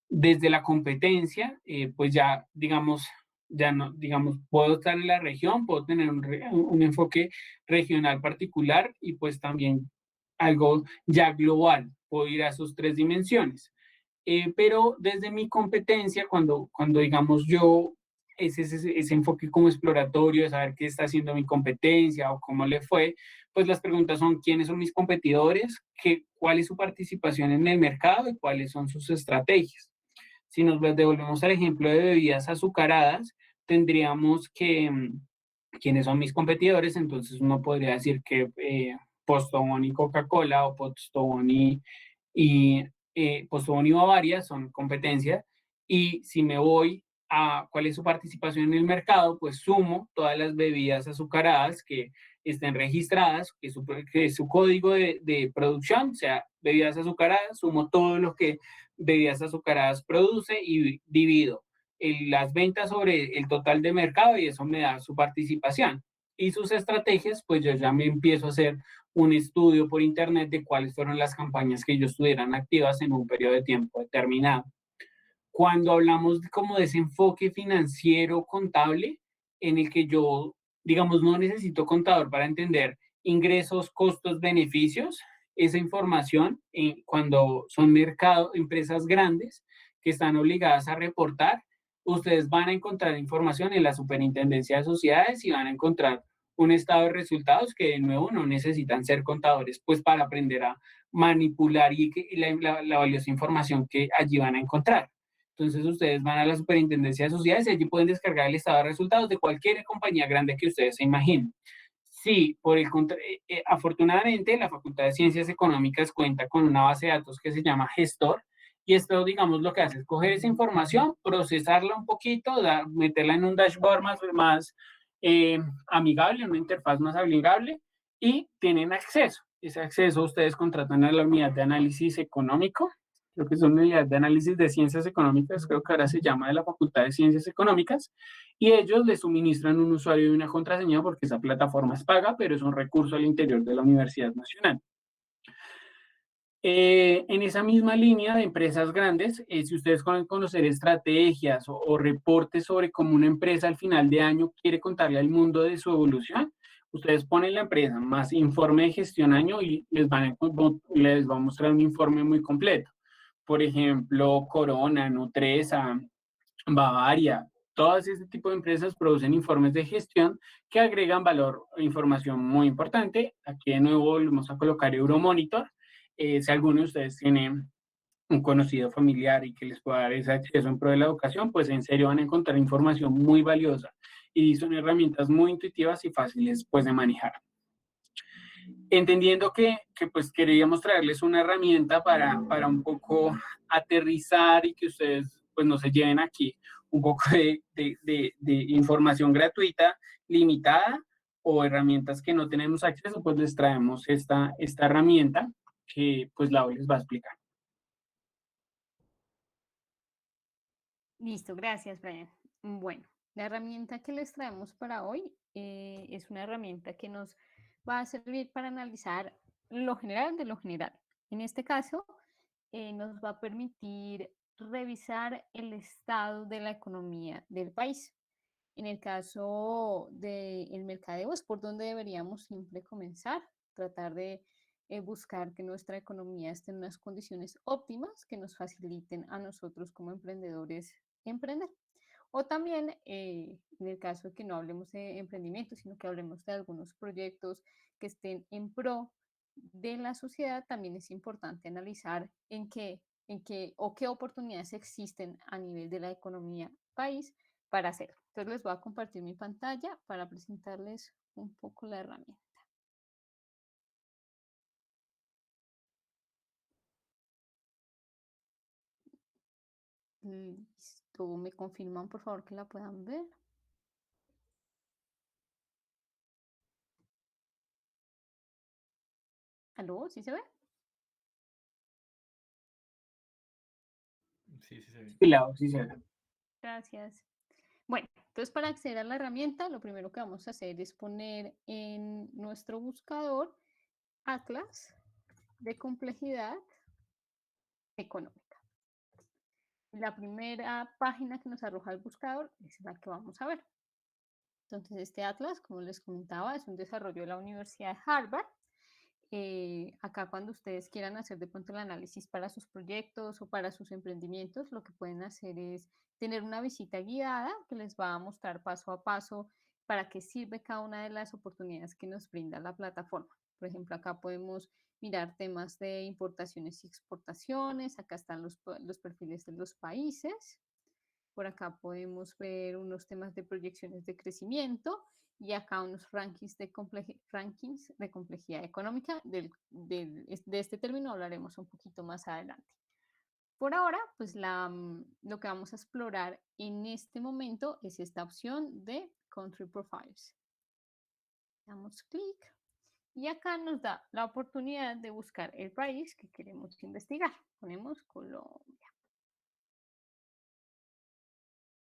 Desde la competencia, pues ya no, digamos, puedo estar en la región, puedo tener un enfoque regional particular y pues también algo ya global, puedo ir a sus tres dimensiones. Pero desde mi competencia, cuando digamos yo, ese enfoque como exploratorio de saber qué está haciendo mi competencia o cómo le fue, pues las preguntas son quiénes son mis competidores, cuál es su participación en el mercado y cuáles son sus estrategias. Si nos devolvemos al ejemplo de bebidas azucaradas, tendríamos que, ¿quiénes son mis competidores? Entonces uno podría decir que Postobón y Coca-Cola o Postobón y Bavaria son competencia. Y si me voy a cuál es su participación en el mercado, pues sumo todas las bebidas azucaradas que estén registradas, que su código de producción, o sea, bebidas azucaradas, sumo todo lo que bebidas azucaradas produce y divido las ventas sobre el total de mercado y eso me da su participación. Y sus estrategias, pues yo ya me empiezo a hacer un estudio por internet de cuáles fueron las campañas que ellos estuvieran activas en un periodo de tiempo determinado. Cuando hablamos como de ese enfoque financiero contable, en el que yo, digamos, no necesito contador para entender ingresos, costos, beneficios, esa información, cuando son empresas grandes que están obligadas a reportar, ustedes van a encontrar información en la Superintendencia de Sociedades y van a encontrar un estado de resultados que de nuevo no necesitan ser contadores, pues para aprender a manipular la valiosa información que allí van a encontrar. Entonces ustedes van a la Superintendencia de Sociedades y allí pueden descargar el estado de resultados de cualquier compañía grande que ustedes se imaginen. Sí, afortunadamente la Facultad de Ciencias Económicas cuenta con una base de datos que se llama Gestor y esto, digamos, lo que hace es coger esa información, procesarla un poquito, meterla en un dashboard más amigable, una interfaz más amigable y tienen acceso. Ese acceso ustedes contratan a la unidad de análisis económico, creo que es una unidad de análisis de ciencias económicas, creo que ahora se llama de la Facultad de Ciencias Económicas, y ellos les suministran un usuario y una contraseña porque esa plataforma es paga, pero es un recurso al interior de la Universidad Nacional. En esa misma línea de empresas grandes, si ustedes pueden conocer estrategias o reportes sobre cómo una empresa al final de año quiere contarle al mundo de su evolución, ustedes ponen la empresa más informe de gestión año y les va a mostrar un informe muy completo. Por ejemplo, Corona, Nutresa, Bavaria, todas ese tipo de empresas producen informes de gestión que agregan valor e información muy importante. Aquí de nuevo volvemos a colocar Euromonitor. Si alguno de ustedes tiene un conocido familiar y que les pueda dar ese acceso en pro de la educación, pues en serio van a encontrar información muy valiosa. y son herramientas muy intuitivas y fáciles pues de manejar. Entendiendo que pues queríamos traerles una herramienta para un poco aterrizar y que ustedes pues no se lleven aquí un poco de información gratuita, limitada o herramientas que no tenemos acceso, pues les traemos esta herramienta que pues Lau les va a explicar. Listo, gracias, Brian. Bueno, la herramienta que les traemos para hoy es una herramienta que nos va a servir para analizar lo general de lo general. En este caso, nos va a permitir revisar el estado de la economía del país. En el caso del mercadeo es por donde deberíamos siempre comenzar, tratar de buscar que nuestra economía esté en unas condiciones óptimas que nos faciliten a nosotros como emprendedores emprender. O también, en el caso de que no hablemos de emprendimiento, sino que hablemos de algunos proyectos que estén en pro de la sociedad, también es importante analizar en qué o qué oportunidades existen a nivel de la economía país para hacerlo. Entonces les voy a compartir mi pantalla para presentarles un poco la herramienta. Listo, me confirman por favor que la puedan ver. ¿Aló? ¿Sí se ve? Sí, sí se ve. Sí, Lau, sí se ve. Gracias. Bueno, entonces para acceder a la herramienta, lo primero que vamos a hacer es poner en nuestro buscador Atlas de complejidad económica. La primera página que nos arroja el buscador es la que vamos a ver. Entonces, este Atlas, como les comentaba, es un desarrollo de la Universidad de Harvard. Acá cuando ustedes quieran hacer de pronto el análisis para sus proyectos o para sus emprendimientos, lo que pueden hacer es tener una visita guiada que les va a mostrar paso a paso para qué sirve cada una de las oportunidades que nos brinda la plataforma. Por ejemplo, acá podemos mirar temas de importaciones y exportaciones, acá están los perfiles de los países, por acá podemos ver unos temas de proyecciones de crecimiento y acá unos rankings de complejidad económica. De este término hablaremos un poquito más adelante. Por ahora, pues lo que vamos a explorar en este momento es esta opción de Country Profiles. Damos clic y acá nos da la oportunidad de buscar el país que queremos investigar. Ponemos Colombia.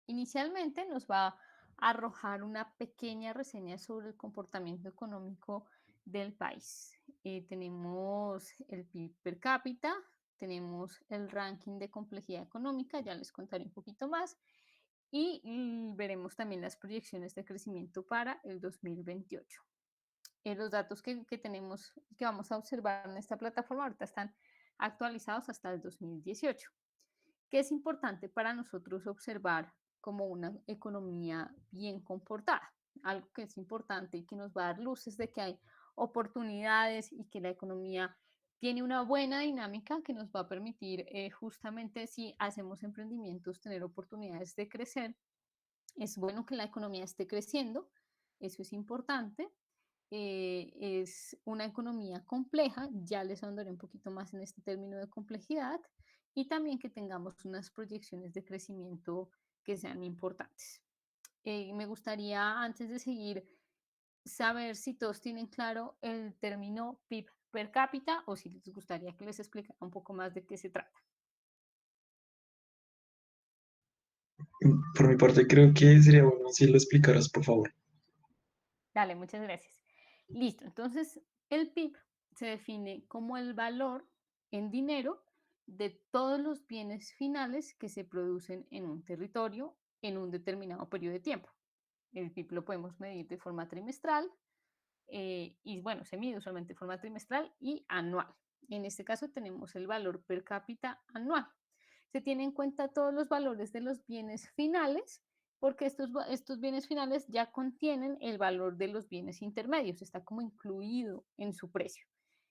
Inicialmente nos va a arrojar una pequeña reseña sobre el comportamiento económico del país. Tenemos el PIB per cápita, tenemos el ranking de complejidad económica, ya les contaré un poquito más, y veremos también las proyecciones de crecimiento para el 2028. Los datos que tenemos, que vamos a observar en esta plataforma ahorita están actualizados hasta el 2018. ¿Qué es importante para nosotros observar como una economía bien comportada? Algo que es importante y que nos va a dar luces de que hay oportunidades y que la economía tiene una buena dinámica que nos va a permitir justamente si hacemos emprendimientos tener oportunidades de crecer. Es bueno que la economía esté creciendo, eso es importante. Es una economía compleja, ya les ahondaré un poquito más en este término de complejidad, y también que tengamos unas proyecciones de crecimiento que sean importantes. Me gustaría, antes de seguir, saber si todos tienen claro el término PIB per cápita o si les gustaría que les explicara un poco más de qué se trata. Por mi parte, creo que sería bueno si lo explicaras, por favor. Dale, muchas gracias. Listo, entonces el PIB se define como el valor en dinero de todos los bienes finales que se producen en un territorio en un determinado periodo de tiempo. El PIB lo podemos medir de forma trimestral y bueno, se mide usualmente de forma trimestral y anual. En este caso tenemos el valor per cápita anual. Se tienen en cuenta todos los valores de los bienes finales porque estos bienes finales ya contienen el valor de los bienes intermedios, está como incluido en su precio.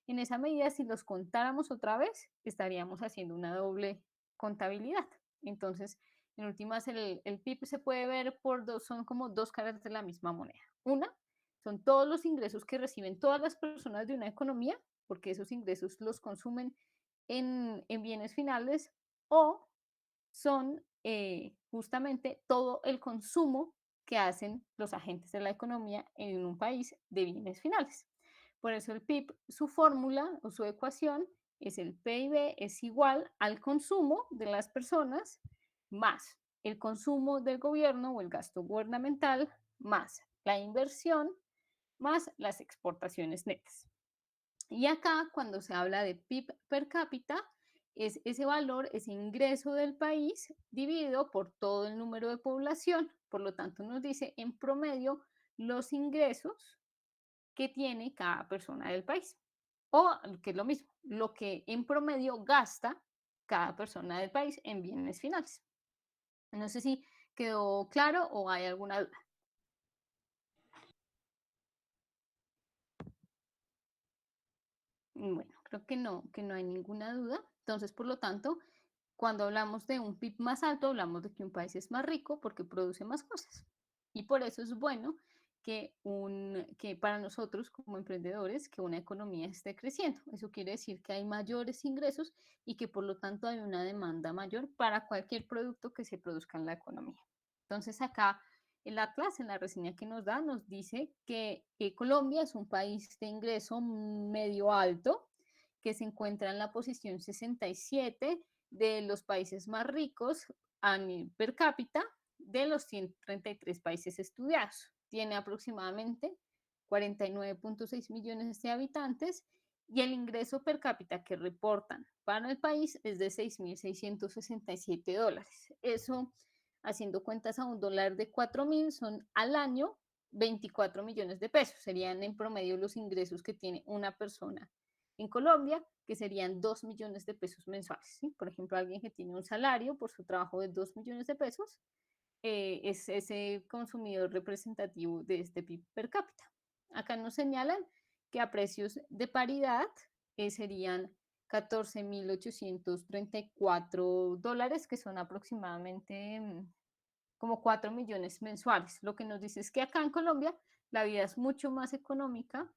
En esa medida, si los contáramos otra vez, estaríamos haciendo una doble contabilidad. Entonces, En últimas, el PIB se puede ver por dos, son como dos caras de la misma moneda. Una, son todos los ingresos que reciben todas las personas de una economía, porque esos ingresos los consumen en bienes finales, o son justamente todo el consumo que hacen los agentes de la economía en un país de bienes finales. Por eso el PIB, su fórmula o su ecuación es el PIB es igual al consumo de las personas más el consumo del gobierno o el gasto gubernamental más la inversión más las exportaciones netas. Y acá, cuando se habla de PIB per cápita, es ese valor, ese ingreso del país dividido por todo el número de población. Por lo tanto, nos dice en promedio los ingresos que tiene cada persona del país. O, que es lo mismo, lo que en promedio gasta cada persona del país en bienes finales. No sé si quedó claro o hay alguna duda. Bueno, creo que no hay ninguna duda. Entonces, por lo tanto, cuando hablamos de un PIB más alto, hablamos de que un país es más rico porque produce más cosas. Y por eso es bueno que para nosotros como emprendedores, que una economía esté creciendo. Eso quiere decir que hay mayores ingresos y que por lo tanto hay una demanda mayor para cualquier producto que se produzca en la economía. Entonces acá el Atlas, en la reseña que nos da, nos dice que Colombia es un país de ingreso medio alto, que se encuentra en la posición 67 de los países más ricos per cápita de los 133 países estudiados. Tiene aproximadamente 49.6 millones de habitantes y el ingreso per cápita que reportan para el país es de $6.667. Eso, haciendo cuentas a un dólar de 4.000, son al año 24 millones de pesos. Serían en promedio los ingresos que tiene una persona en Colombia, que serían 2 millones de pesos mensuales. ¿Sí? Por ejemplo, alguien que tiene un salario por su trabajo de 2 millones de pesos, es ese consumidor representativo de este PIB per cápita. Acá nos señalan que a precios de paridad serían $14.834, que son aproximadamente como 4 millones mensuales. Lo que nos dice es que acá en Colombia la vida es mucho más económica.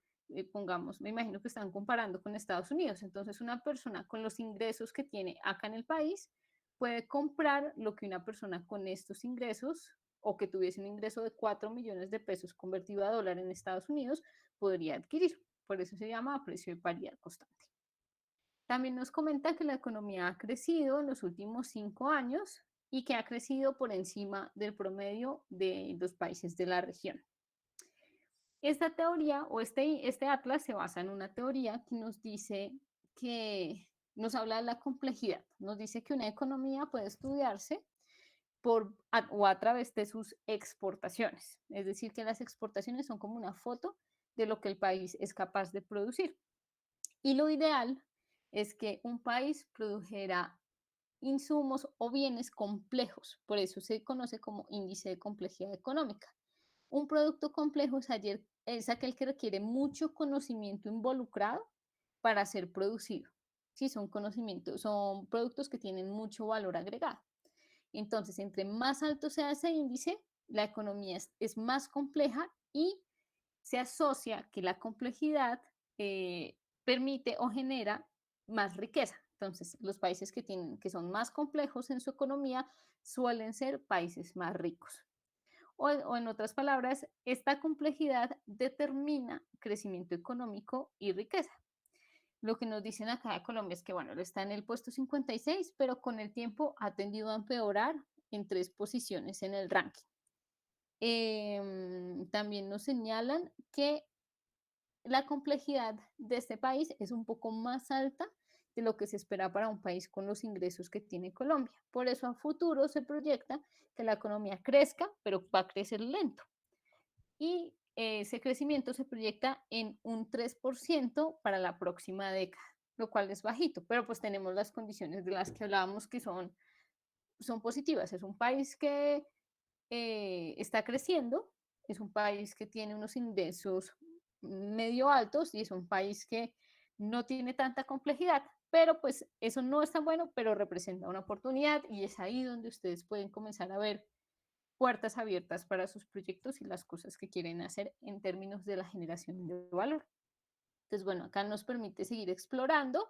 Pongamos, me imagino que están comparando con Estados Unidos. Entonces, una persona con los ingresos que tiene acá en el país puede comprar lo que una persona con estos ingresos o que tuviese un ingreso de 4 millones de pesos convertido a dólar en Estados Unidos podría adquirir. Por eso se llama precio de paridad constante. También nos comenta que la economía ha crecido en los últimos 5 años y que ha crecido por encima del promedio de los países de la región. Esta teoría o este atlas se basa en una teoría que nos dice que nos habla de la complejidad. Nos dice que una economía puede estudiarse a través de sus exportaciones. Es decir, que las exportaciones son como una foto de lo que el país es capaz de producir. Y lo ideal es que un país produjera insumos o bienes complejos. Por eso se conoce como índice de complejidad económica. Un producto complejo es aquel que requiere mucho conocimiento involucrado para ser producido. Sí, son productos que tienen mucho valor agregado. Entonces, entre más alto sea ese índice, la economía es más compleja y se asocia que la complejidad permite o genera más riqueza. Entonces, los países que son más complejos en su economía suelen ser países más ricos. O en otras palabras, esta complejidad determina crecimiento económico y riqueza. Lo que nos dicen acá de Colombia es que, bueno, está en el puesto 56, pero con el tiempo ha tendido a empeorar en 3 posiciones en el ranking. También nos señalan que la complejidad de este país es un poco más alta de lo que se espera para un país con los ingresos que tiene Colombia. Por eso a futuro se proyecta que la economía crezca, pero va a crecer lento. Y ese crecimiento se proyecta en un 3% para la próxima década, lo cual es bajito, pero pues tenemos las condiciones de las que hablábamos que son positivas. Es un país que está creciendo, es un país que tiene unos ingresos medio altos y es un país que no tiene tanta complejidad, Pero pues eso no es tan bueno, pero representa una oportunidad y es ahí donde ustedes pueden comenzar a ver puertas abiertas para sus proyectos y las cosas que quieren hacer en términos de la generación de valor. Entonces, bueno, acá nos permite seguir explorando,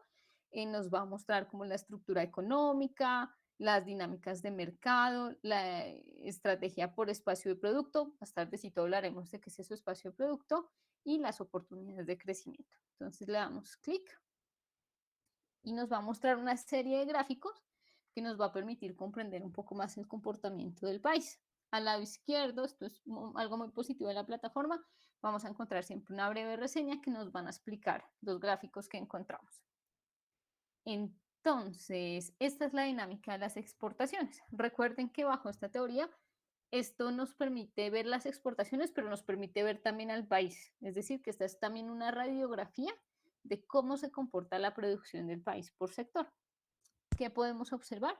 nos va a mostrar como la estructura económica, las dinámicas de mercado, la estrategia por espacio de producto, más tardecito hablaremos de qué es eso espacio de producto, y las oportunidades de crecimiento. Entonces le damos clic y nos va a mostrar una serie de gráficos que nos va a permitir comprender un poco más el comportamiento del país. Al lado izquierdo, esto es algo muy positivo de la plataforma, vamos a encontrar siempre una breve reseña que nos van a explicar los gráficos que encontramos. Entonces, esta es la dinámica de las exportaciones. Recuerden que bajo esta teoría, esto nos permite ver las exportaciones, pero nos permite ver también al país. Es decir, que esta es también una radiografía de cómo se comporta la producción del país por sector. ¿Qué podemos observar?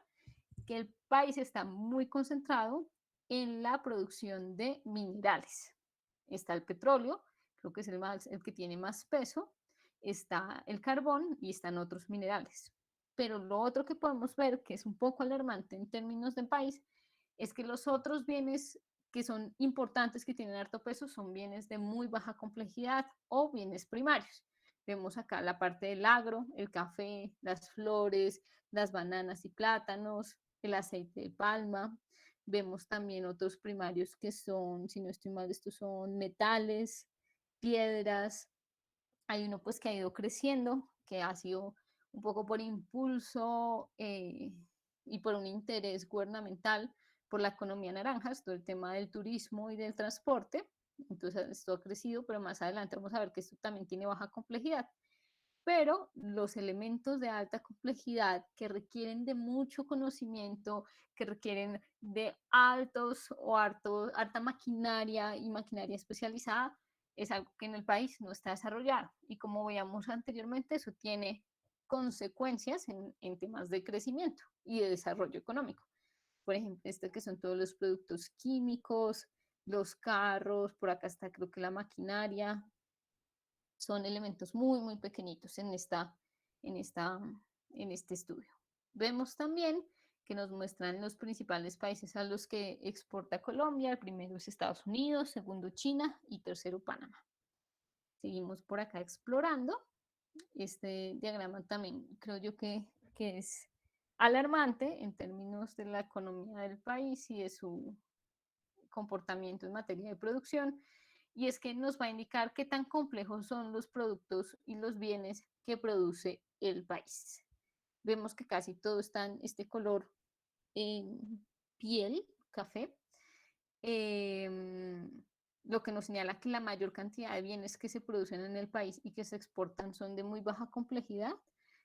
Que el país está muy concentrado en la producción de minerales. Está el petróleo, creo que es el que tiene más peso, está el carbón y están otros minerales. Pero lo otro que podemos ver, que es un poco alarmante en términos del país, es que los otros bienes que son importantes, que tienen harto peso, son bienes de muy baja complejidad o bienes primarios. Vemos acá la parte del agro, el café, las flores, las bananas y plátanos, el aceite de palma. Vemos también otros primarios que son, si no estoy mal, estos son metales, piedras. Hay uno pues que ha ido creciendo, que ha sido un poco por impulso y por un interés gubernamental por la economía naranja, todo el tema del turismo y del transporte. Entonces esto ha crecido, pero más adelante vamos a ver que esto también tiene baja complejidad. Pero los elementos de alta complejidad que requieren de mucho conocimiento, que requieren de alta maquinaria y maquinaria especializada, es algo que en el país no está desarrollado. Y como veíamos anteriormente, eso tiene consecuencias en temas de crecimiento y de desarrollo económico. Por ejemplo, este que son todos los productos químicos, los carros, por acá está creo que la maquinaria, son elementos muy, muy pequeñitos en, esta, en este estudio. Vemos también que nos muestran los principales países a los que exporta Colombia. El primero es Estados Unidos, segundo China y tercero Panamá. Seguimos por acá explorando. Este diagrama también creo yo que es alarmante en términos de la economía del país y de su comportamiento en materia de producción, y es que nos va a indicar qué tan complejos son los productos y los bienes que produce el país. Vemos que casi todo está en este color en piel, café, lo que nos señala que la mayor cantidad de bienes que se producen en el país y que se exportan son de muy baja complejidad.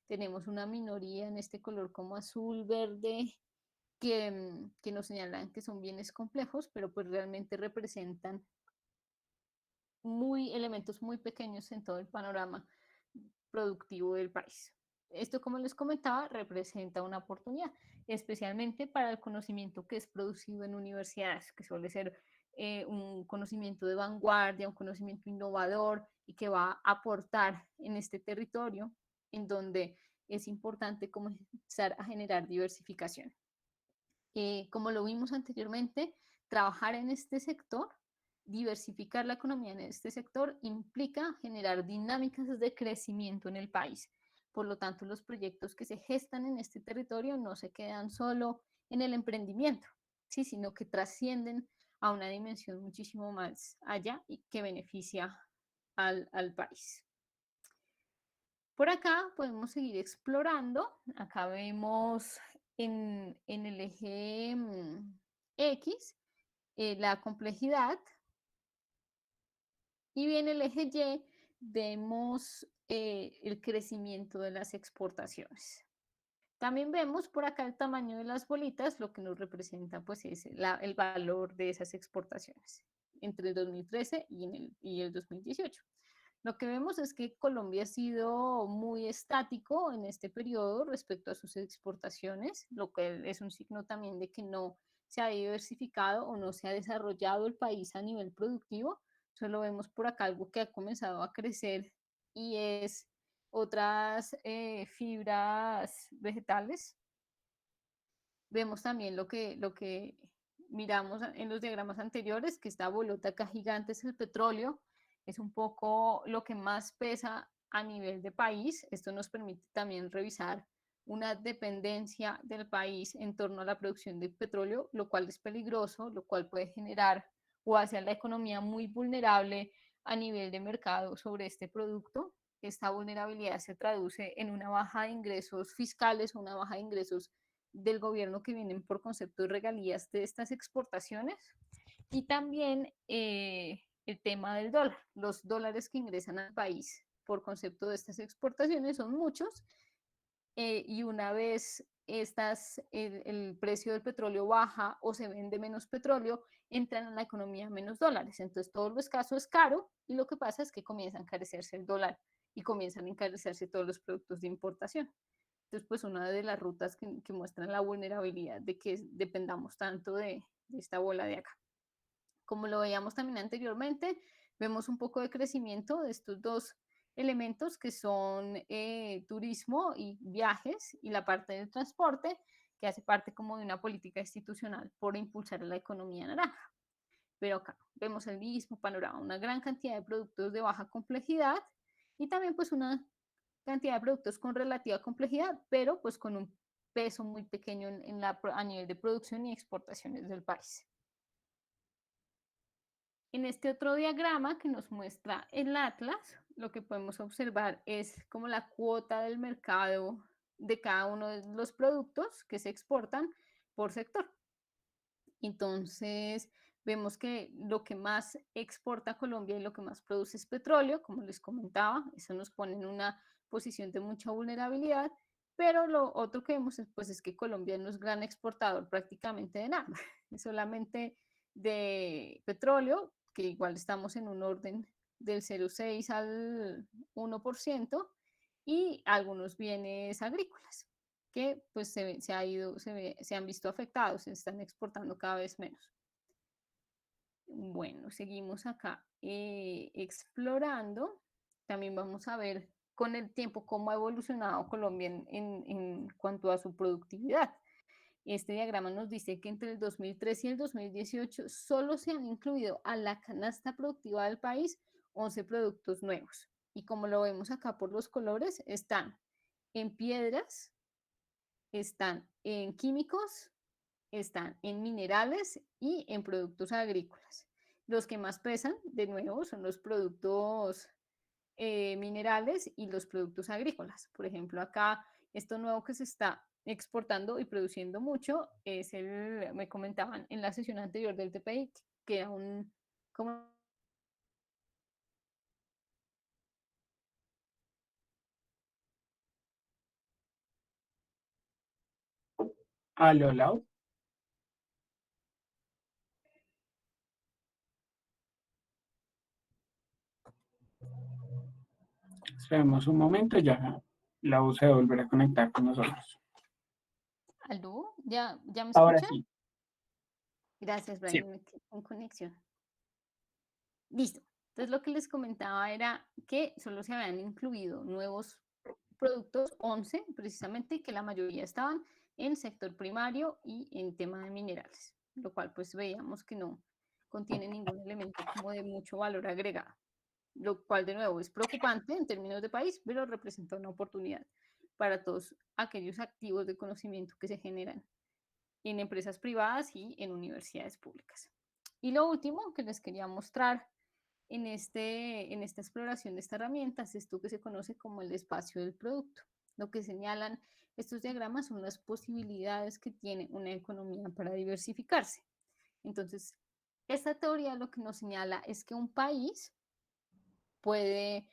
Tenemos una minoría en este color como azul, verde, que nos señalan que son bienes complejos, pero pues realmente representan elementos muy pequeños en todo el panorama productivo del país. Esto, como les comentaba, representa una oportunidad, especialmente para el conocimiento que es producido en universidades, que suele ser un conocimiento de vanguardia, un conocimiento innovador y que va a aportar en este territorio en donde es importante comenzar a generar diversificación. Como lo vimos anteriormente, trabajar en este sector, diversificar la economía en este sector implica generar dinámicas de crecimiento en el país. Por lo tanto, los proyectos que se gestan en este territorio no se quedan solo en el emprendimiento, ¿sí? Sino que trascienden a una dimensión muchísimo más allá y que beneficia al país. Por acá podemos seguir explorando. Acá vemos en el eje X la complejidad y bien el eje Y vemos el crecimiento de las exportaciones. También vemos por acá el tamaño de las bolitas, lo que nos representa pues es el valor de esas exportaciones entre el 2013 y el 2018. Lo que vemos es que Colombia ha sido muy estático en este periodo respecto a sus exportaciones, lo que es un signo también de que no se ha diversificado o no se ha desarrollado el país a nivel productivo. Solo vemos por acá algo que ha comenzado a crecer y es otras fibras vegetales. Vemos también lo que miramos en los diagramas anteriores, que esta bolota acá gigante es el petróleo, es un poco lo que más pesa a nivel de país. Esto nos permite también revisar una dependencia del país en torno a la producción de petróleo, lo cual es peligroso, lo cual puede generar o hacer la economía muy vulnerable a nivel de mercado sobre este producto. Esta vulnerabilidad se traduce en una baja de ingresos fiscales o una baja de ingresos del gobierno que vienen por concepto de regalías de estas exportaciones, y también el tema del dólar. Los dólares que ingresan al país por concepto de estas exportaciones son muchos, y una vez el precio del petróleo baja o se vende menos petróleo, entran a la economía menos dólares. Entonces todo lo escaso es caro y lo que pasa es que comienza a encarecerse el dólar y comienzan a encarecerse todos los productos de importación. Entonces, pues una de las rutas que muestran la vulnerabilidad de que dependamos tanto de esta bola de acá. Como lo veíamos también anteriormente, vemos un poco de crecimiento de estos dos elementos que son turismo y viajes, y la parte del transporte, que hace parte como de una política institucional por impulsar la economía naranja. Pero acá vemos el mismo panorama, una gran cantidad de productos de baja complejidad y también pues una cantidad de productos con relativa complejidad, pero pues con un peso muy pequeño a nivel de producción y exportaciones del país. En este otro diagrama que nos muestra el Atlas, lo que podemos observar es como la cuota del mercado de cada uno de los productos que se exportan por sector. Entonces, vemos que lo que más exporta Colombia y lo que más produce es petróleo, como les comentaba. Eso nos pone en una posición de mucha vulnerabilidad, pero lo otro que vemos es que Colombia no es gran exportador prácticamente de nada, solamente de petróleo, que igual estamos en un orden del 0,6 al 1%, y algunos bienes agrícolas que pues se han visto afectados, se están exportando cada vez menos. Bueno, seguimos acá explorando. También vamos a ver con el tiempo cómo ha evolucionado Colombia en cuanto a su productividad. Este diagrama nos dice que entre el 2013 y el 2018 solo se han incluido a la canasta productiva del país 11 productos nuevos. Y como lo vemos acá por los colores, están en piedras, están en químicos, están en minerales y en productos agrícolas. Los que más pesan, de nuevo, son los productos minerales y los productos agrícolas. Por ejemplo, acá esto nuevo que se está exportando y produciendo mucho es me comentaban en la sesión anterior del TPI, que era como Aló, Lau. Esperemos un momento, ya Lau se volverá a conectar con nosotros. ¿Aló? ¿Ya me Ahora escucha? sí. Gracias, Sí. Brian, con conexión. Listo. Entonces lo que les comentaba era que solo se habían incluido nuevos productos, 11 precisamente, que la mayoría estaban en sector primario y en tema de minerales, lo cual pues veíamos que no contiene ningún elemento como de mucho valor agregado, lo cual de nuevo es preocupante en términos de país, pero representa una oportunidad para todos aquellos activos de conocimiento que se generan en empresas privadas y en universidades públicas. Y lo último que les quería mostrar en esta exploración de esta herramienta es esto que se conoce como el espacio del producto. Lo que señalan estos diagramas son las posibilidades que tiene una economía para diversificarse. Entonces, esta teoría lo que nos señala es que un país puede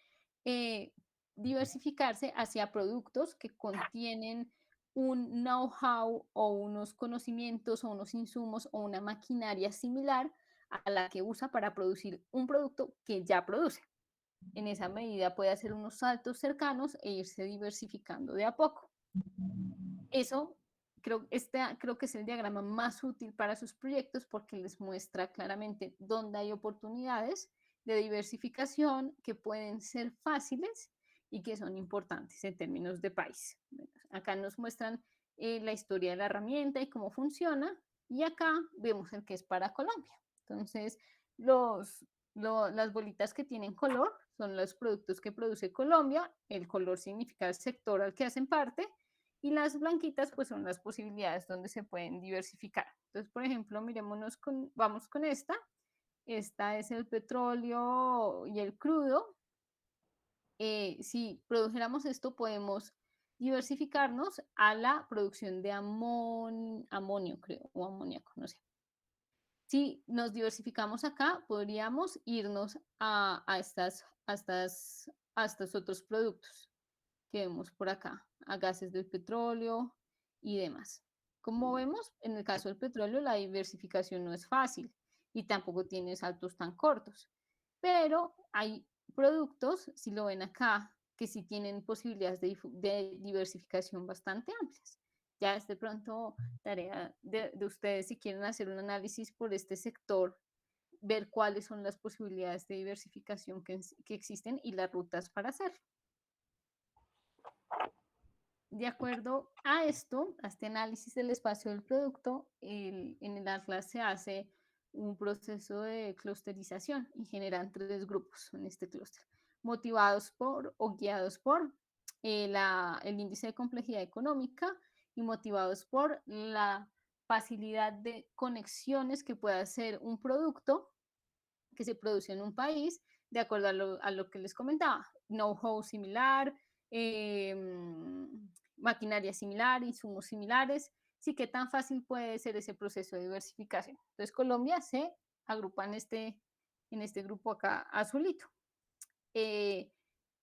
diversificarse hacia productos que contienen un know-how o unos conocimientos o unos insumos o una maquinaria similar a la que usa para producir un producto que ya produce. En esa medida puede hacer unos saltos cercanos e irse diversificando de a poco. Eso creo que es el diagrama más útil para sus proyectos porque les muestra claramente dónde hay oportunidades de diversificación que pueden ser fáciles y que son importantes en términos de país. Acá nos muestran la historia de la herramienta y cómo funciona, y acá vemos el que es para Colombia. Entonces, las bolitas que tienen color son los productos que produce Colombia, el color significa el sector al que hacen parte, y las blanquitas pues son las posibilidades donde se pueden diversificar. Entonces, por ejemplo, vamos con esta. Esta es el petróleo y el crudo. Si produjéramos esto, podemos diversificarnos a la producción de amonio, creo, o amoníaco, no sé. Si nos diversificamos acá, podríamos irnos a estos otros productos que vemos por acá, a gases del petróleo y demás. Como vemos, en el caso del petróleo, la diversificación no es fácil y tampoco tiene saltos tan cortos, pero hay productos, si lo ven acá, que sí tienen posibilidades de diversificación bastante amplias. Ya es de pronto tarea de ustedes si quieren hacer un análisis por este sector, ver cuáles son las posibilidades de diversificación que existen y las rutas para hacerlo. De acuerdo a esto, a este análisis del espacio del producto, en el Atlas se hace un proceso de clusterización y generan 3 grupos en este clúster, motivados por o guiados por el índice de complejidad económica y motivados por la facilidad de conexiones que puede hacer un producto que se produce en un país, de acuerdo a lo que les comentaba, know-how similar, maquinaria similar, insumos similares. Sí, qué tan fácil puede ser ese proceso de diversificación. Entonces, Colombia se agrupa en este grupo acá azulito.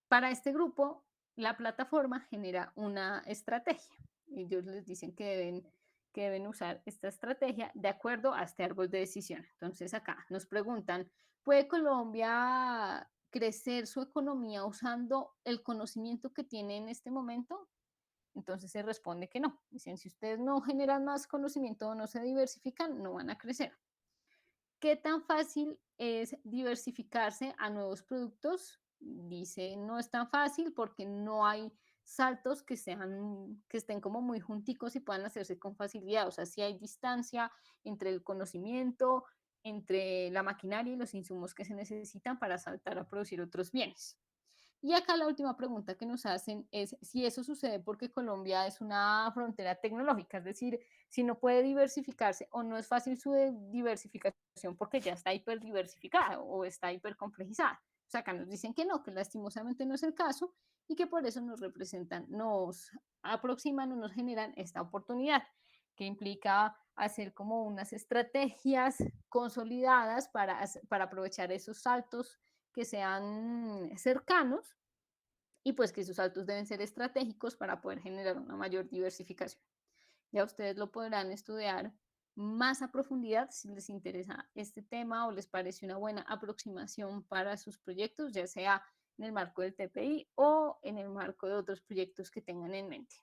Para este grupo, la plataforma genera una estrategia. Ellos les dicen que deben usar esta estrategia de acuerdo a este árbol de decisión. Entonces, acá nos preguntan, ¿puede Colombia crecer su economía usando el conocimiento que tiene en este momento? Entonces se responde que no. Dicen, si ustedes no generan más conocimiento o no se diversifican, no van a crecer. ¿Qué tan fácil es diversificarse a nuevos productos? Dice, no es tan fácil porque no hay saltos que estén como muy junticos y puedan hacerse con facilidad. O sea, sí hay distancia entre el conocimiento, entre la maquinaria y los insumos que se necesitan para saltar a producir otros bienes. Y acá la última pregunta que nos hacen es si eso sucede porque Colombia es una frontera tecnológica, es decir, si no puede diversificarse o no es fácil su diversificación porque ya está hiperdiversificada o está hipercomplejizada. O sea, acá nos dicen que no, que lastimosamente no es el caso y que por eso nos representan, nos aproximan o nos generan esta oportunidad, que implica hacer como unas estrategias consolidadas para aprovechar esos saltos que sean cercanos y pues que esos saltos deben ser estratégicos para poder generar una mayor diversificación. Ya ustedes lo podrán estudiar más a profundidad si les interesa este tema o les parece una buena aproximación para sus proyectos, ya sea en el marco del TPI o en el marco de otros proyectos que tengan en mente.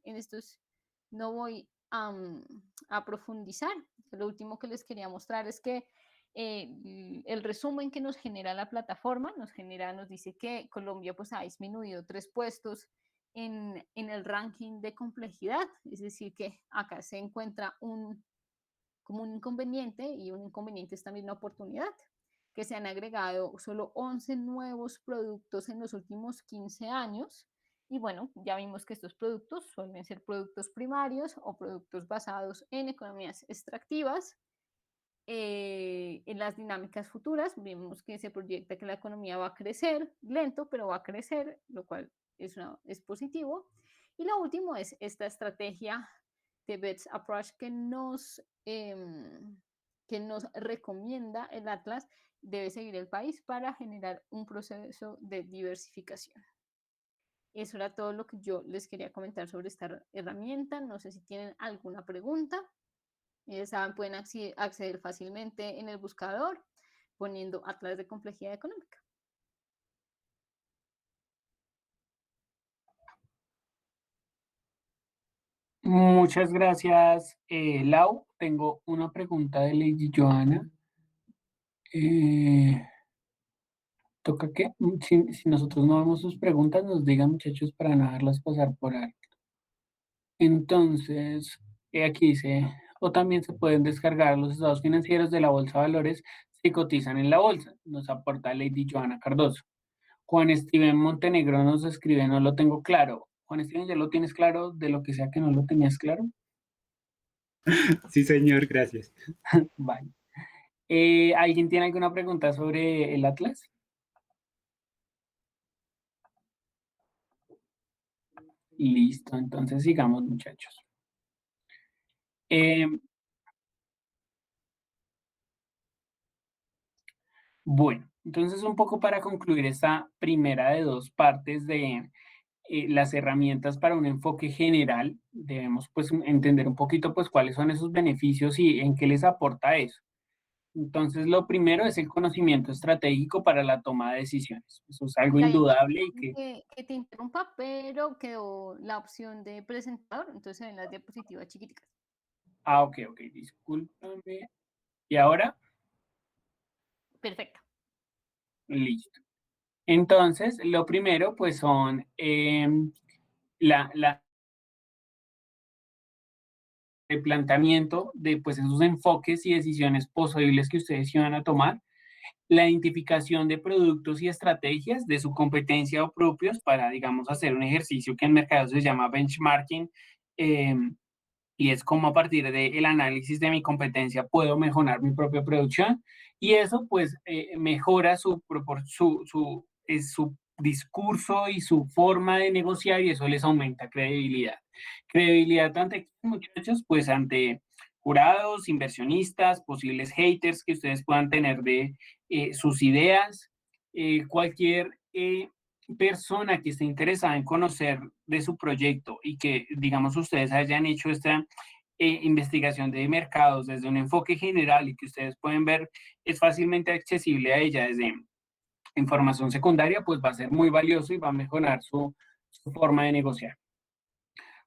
En estos no voy a profundizar. Lo último que les quería mostrar es que el resumen que nos genera la plataforma nos dice que Colombia pues ha disminuido 3 puestos en el ranking de complejidad, es decir que acá se encuentra como un inconveniente y un inconveniente es también una oportunidad, que se han agregado solo 11 nuevos productos en los últimos 15 años y bueno, ya vimos que estos productos suelen ser productos primarios o productos basados en economías extractivas. En las dinámicas futuras vemos que se proyecta que la economía va a crecer lento, pero va a crecer, lo cual es positivo. Y lo último es esta estrategia de BEPS Approach que nos recomienda el Atlas debe seguir el país para generar un proceso de diversificación. Eso era todo lo que yo les quería comentar sobre esta herramienta. No sé si tienen alguna pregunta. Saben, pueden acceder fácilmente en el buscador poniendo Atlas de complejidad económica. Muchas gracias, Lau. Tengo una pregunta de Lady Joana. Toca que si nosotros no vemos sus preguntas, nos digan, muchachos, para no dejarlas pasar por alto. Entonces, aquí dice, o también se pueden descargar los estados financieros de la Bolsa de Valores si cotizan en la bolsa. Nos aporta Lady Joana Cardoso. Juan Steven Montenegro nos escribe, no lo tengo claro. Juan Steven, ¿ya lo tienes claro de lo que sea que no lo tenías claro? Sí, señor, gracias. Vale. ¿Alguien tiene alguna pregunta sobre el Atlas? Listo, entonces sigamos, muchachos. Bueno, entonces un poco para concluir esta primera de dos partes de las herramientas para un enfoque general, debemos pues entender un poquito pues cuáles son esos beneficios y en qué les aporta eso. Entonces lo primero es el conocimiento estratégico para la toma de decisiones. Eso es algo indudable y que te interrumpa, pero quedó la opción de presentador, entonces se ven las diapositivas chiquiticas. Ah, ok, discúlpame. ¿Y ahora? Perfecto. Listo. Entonces, lo primero, pues, son el planteamiento de, pues, esos enfoques y decisiones posibles que ustedes iban a tomar, la identificación de productos y estrategias de su competencia o propios para, digamos, hacer un ejercicio que en mercado se llama benchmarking, y es como a partir del análisis de mi competencia puedo mejorar mi propia producción y eso pues mejora su discurso y su forma de negociar y eso les aumenta credibilidad. Credibilidad ante muchachos, pues ante jurados, inversionistas, posibles haters que ustedes puedan tener de sus ideas, cualquier persona que esté interesada en conocer de su proyecto y que, digamos, ustedes hayan hecho esta investigación de mercados desde un enfoque general y que ustedes pueden ver es fácilmente accesible a ella desde información secundaria, pues va a ser muy valioso y va a mejorar su forma de negociar.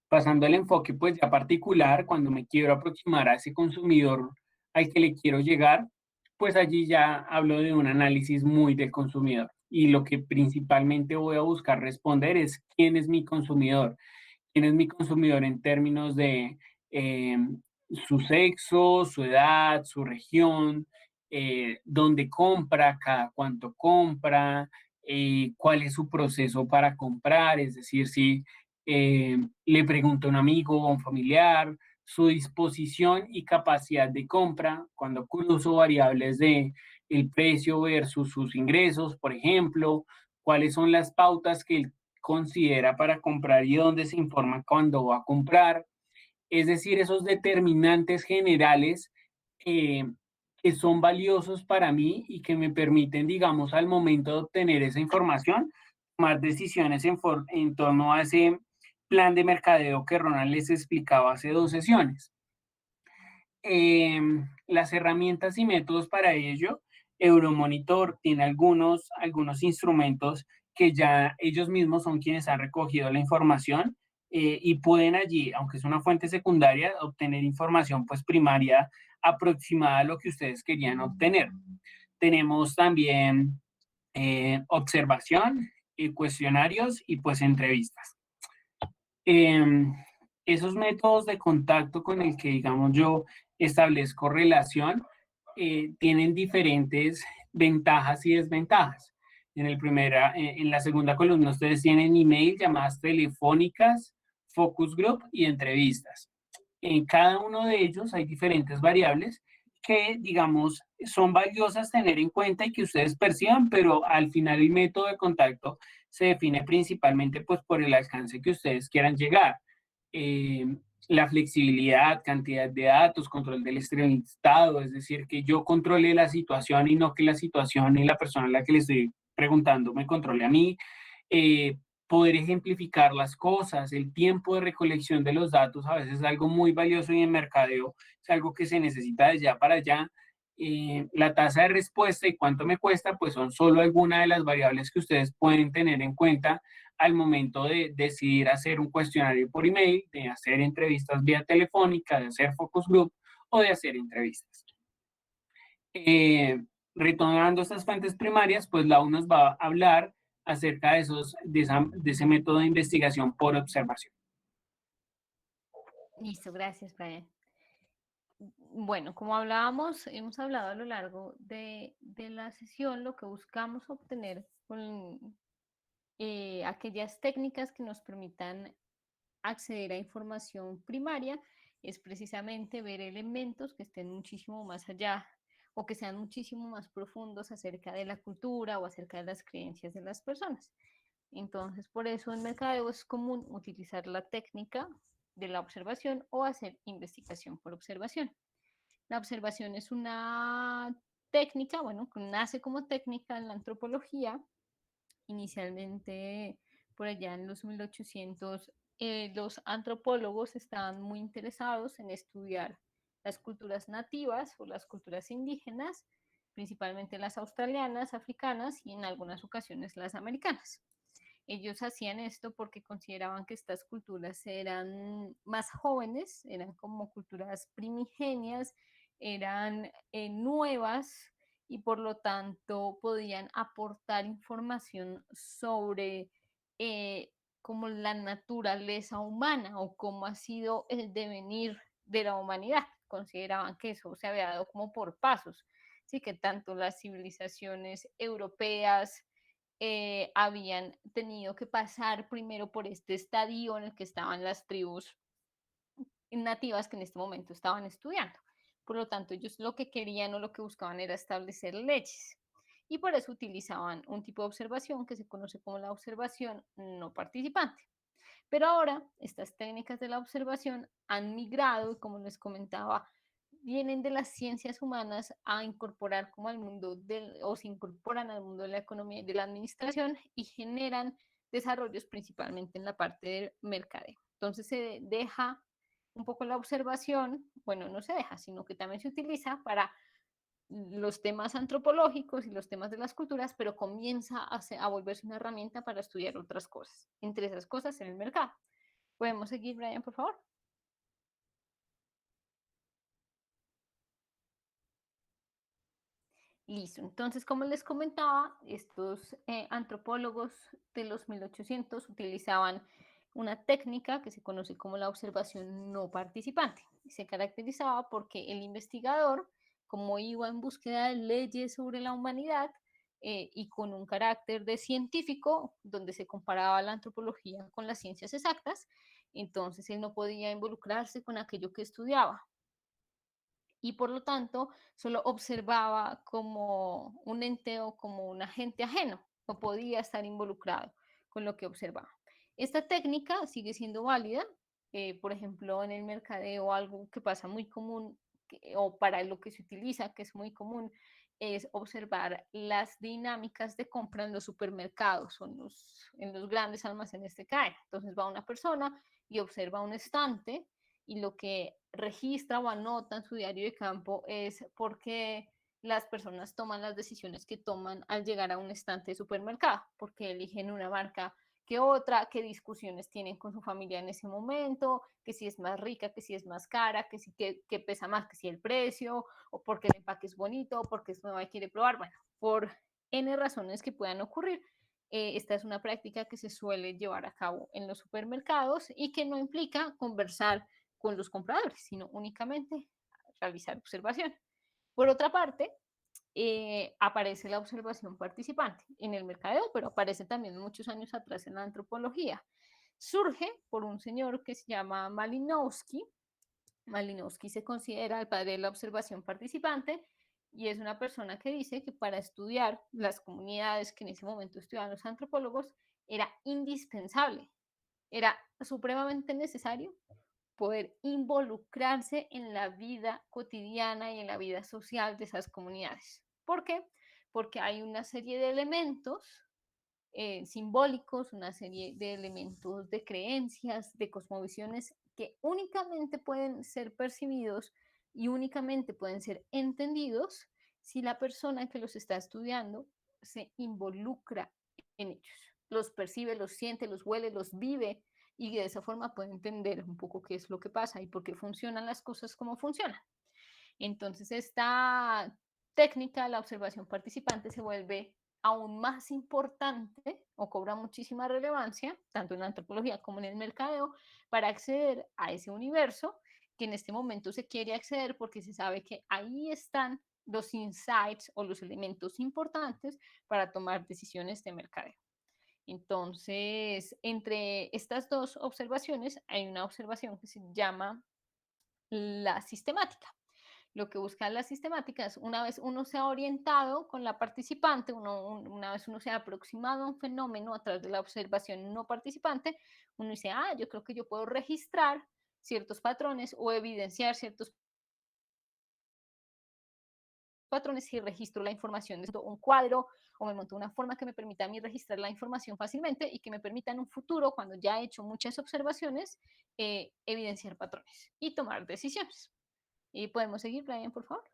Pasando al enfoque pues ya particular, cuando me quiero aproximar a ese consumidor al que le quiero llegar, pues allí ya hablo de un análisis muy del consumidor. Y lo que principalmente voy a buscar responder es quién es mi consumidor. ¿Quién es mi consumidor en términos de eh, su sexo, su edad, su región, dónde compra, cada cuánto compra, cuál es su proceso para comprar? Es decir, si le pregunto a un amigo o un familiar, su disposición y capacidad de compra, cuando cruzo variables de el precio versus sus ingresos, por ejemplo, cuáles son las pautas que él considera para comprar y dónde se informa cuando va a comprar. Es decir, esos determinantes generales eh, que son valiosos para mí y que me permiten, digamos, al momento de obtener esa información, tomar decisiones en torno a ese plan de mercadeo que Ronald les explicaba hace 2 sesiones. Las herramientas y métodos para ello, Euromonitor tiene algunos instrumentos que ya ellos mismos son quienes han recogido la información y pueden allí, aunque es una fuente secundaria, obtener información pues primaria aproximada a lo que ustedes querían obtener. Tenemos también observación, cuestionarios y pues entrevistas. Esos métodos de contacto con el que, digamos, yo establezco relación, tienen diferentes ventajas y desventajas. En la segunda columna ustedes tienen email, llamadas telefónicas, focus group y entrevistas. En cada uno de ellos hay diferentes variables que, digamos, son valiosas tener en cuenta y que ustedes perciban, pero al final el método de contacto se define principalmente pues por el alcance que ustedes quieran llegar. La flexibilidad, cantidad de datos, control del estado, es decir, que yo controle la situación y no que la situación y la persona a la que le estoy preguntando me controle a mí. Poder ejemplificar las cosas, el tiempo de recolección de los datos a veces es algo muy valioso y en mercadeo es algo que se necesita de ya para allá. La tasa de respuesta y cuánto me cuesta, pues son solo algunas de las variables que ustedes pueden tener en cuenta al momento de decidir hacer un cuestionario por email, de hacer entrevistas vía telefónica, de hacer focus group o de hacer entrevistas. retomando estas fuentes primarias, pues Lau nos va a hablar acerca de ese método de investigación por observación. Listo, gracias, Brian. Bueno, como hablábamos, hemos hablado a lo largo de la sesión, lo que buscamos obtener con aquellas técnicas que nos permitan acceder a información primaria es precisamente ver elementos que estén muchísimo más allá o que sean muchísimo más profundos acerca de la cultura o acerca de las creencias de las personas. Entonces, por eso en mercadeo es común utilizar la técnica de la observación o hacer investigación por observación. La observación es una técnica, bueno, que nace como técnica en la antropología. Inicialmente, por allá en los 1800, los antropólogos estaban muy interesados en estudiar las culturas nativas o las culturas indígenas, principalmente las australianas, africanas y en algunas ocasiones las americanas. Ellos hacían esto porque consideraban que estas culturas eran más jóvenes, eran como culturas primigenias, eran nuevas y por lo tanto podían aportar información sobre como la naturaleza humana o cómo ha sido el devenir de la humanidad. Consideraban que eso se había dado como por pasos, sí que tanto las civilizaciones europeas habían tenido que pasar primero por este estadio en el que estaban las tribus nativas que en este momento estaban estudiando. Por lo tanto, ellos lo que querían o lo que buscaban era establecer leyes. Y por eso utilizaban un tipo de observación que se conoce como la observación no participante. Pero ahora estas técnicas de la observación han migrado, como les comentaba, vienen de las ciencias humanas a incorporar como al mundo o se incorporan al mundo de la economía y de la administración y generan desarrollos principalmente en la parte del mercadeo. Entonces se deja un poco la observación, bueno, no se deja, sino que también se utiliza para los temas antropológicos y los temas de las culturas, pero comienza a volverse una herramienta para estudiar otras cosas, entre esas cosas en el mercado. ¿Podemos seguir, Brian, por favor? Listo. Entonces, como les comentaba, estos antropólogos de los 1800 utilizaban una técnica que se conoce como la observación no participante. Se caracterizaba porque el investigador, como iba en búsqueda de leyes sobre la humanidad y con un carácter de científico, donde se comparaba la antropología con las ciencias exactas, entonces él no podía involucrarse con aquello que estudiaba y por lo tanto solo observaba como un ente o como un agente ajeno, no podía estar involucrado con lo que observaba. Esta técnica sigue siendo válida, por ejemplo, en el mercadeo algo que pasa muy común o para lo que se utiliza, que es muy común, es observar las dinámicas de compra en los supermercados o en los grandes almacenes de cadena. Entonces va una persona y observa un estante y lo que registra o anota en su diario de campo es porque las personas toman las decisiones que toman al llegar a un estante de supermercado, porque eligen una marca que otra, qué discusiones tienen con su familia en ese momento, que si es más rica, que si es más cara, que pesa más, que si el precio, o porque el empaque es bonito, o porque es nueva y quiere probar, bueno, por N razones que puedan ocurrir. Esta es una práctica que se suele llevar a cabo en los supermercados y que no implica conversar con los compradores, sino únicamente realizar observación. Por otra parte, aparece la observación participante en el mercadeo, pero aparece también muchos años atrás en la antropología. Surge por un señor que se llama Malinowski. Malinowski se considera el padre de la observación participante y es una persona que dice que para estudiar las comunidades que en ese momento estudiaban los antropólogos era indispensable, era supremamente necesario poder involucrarse en la vida cotidiana y en la vida social de esas comunidades. ¿Por qué? Porque hay una serie de elementos simbólicos, una serie de elementos de creencias, de cosmovisiones que únicamente pueden ser percibidos y únicamente pueden ser entendidos si la persona que los está estudiando se involucra en ellos. Los percibe, los siente, los huele, los vive y de esa forma puede entender un poco qué es lo que pasa y por qué funcionan las cosas como funcionan. Entonces, esta técnica, la observación participante se vuelve aún más importante o cobra muchísima relevancia, tanto en la antropología como en el mercadeo, para acceder a ese universo que en este momento se quiere acceder porque se sabe que ahí están los insights o los elementos importantes para tomar decisiones de mercadeo. Entonces, entre estas dos observaciones hay una observación que se llama la sistemática. Lo que busca la sistemática es una vez uno se ha orientado con la participante, una vez uno se ha aproximado a un fenómeno a través de la observación no participante, uno dice, yo creo que yo puedo registrar ciertos patrones o evidenciar ciertos patrones si registro la información de un cuadro o me monto una forma que me permita a mí registrar la información fácilmente y que me permita en un futuro, cuando ya he hecho muchas observaciones, evidenciar patrones y tomar decisiones. ¿Y podemos seguir, Brian, por favor?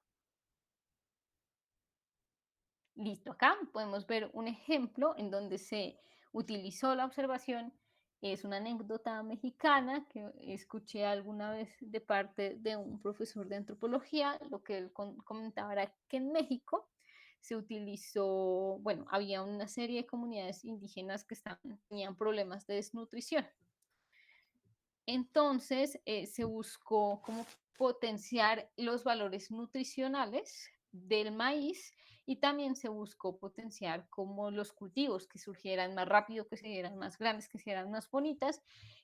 Listo, acá podemos ver un ejemplo en donde se utilizó la observación. Es una anécdota mexicana que escuché alguna vez de parte de un profesor de antropología. Lo que él comentaba era que en México se utilizó, bueno, había una serie de comunidades indígenas que tenían problemas de desnutrición. Entonces se buscó cómo potenciar los valores nutricionales del maíz y también se buscó potenciar como los cultivos que surgieran más rápido, que se dieran más grandes, que se dieran más bonitas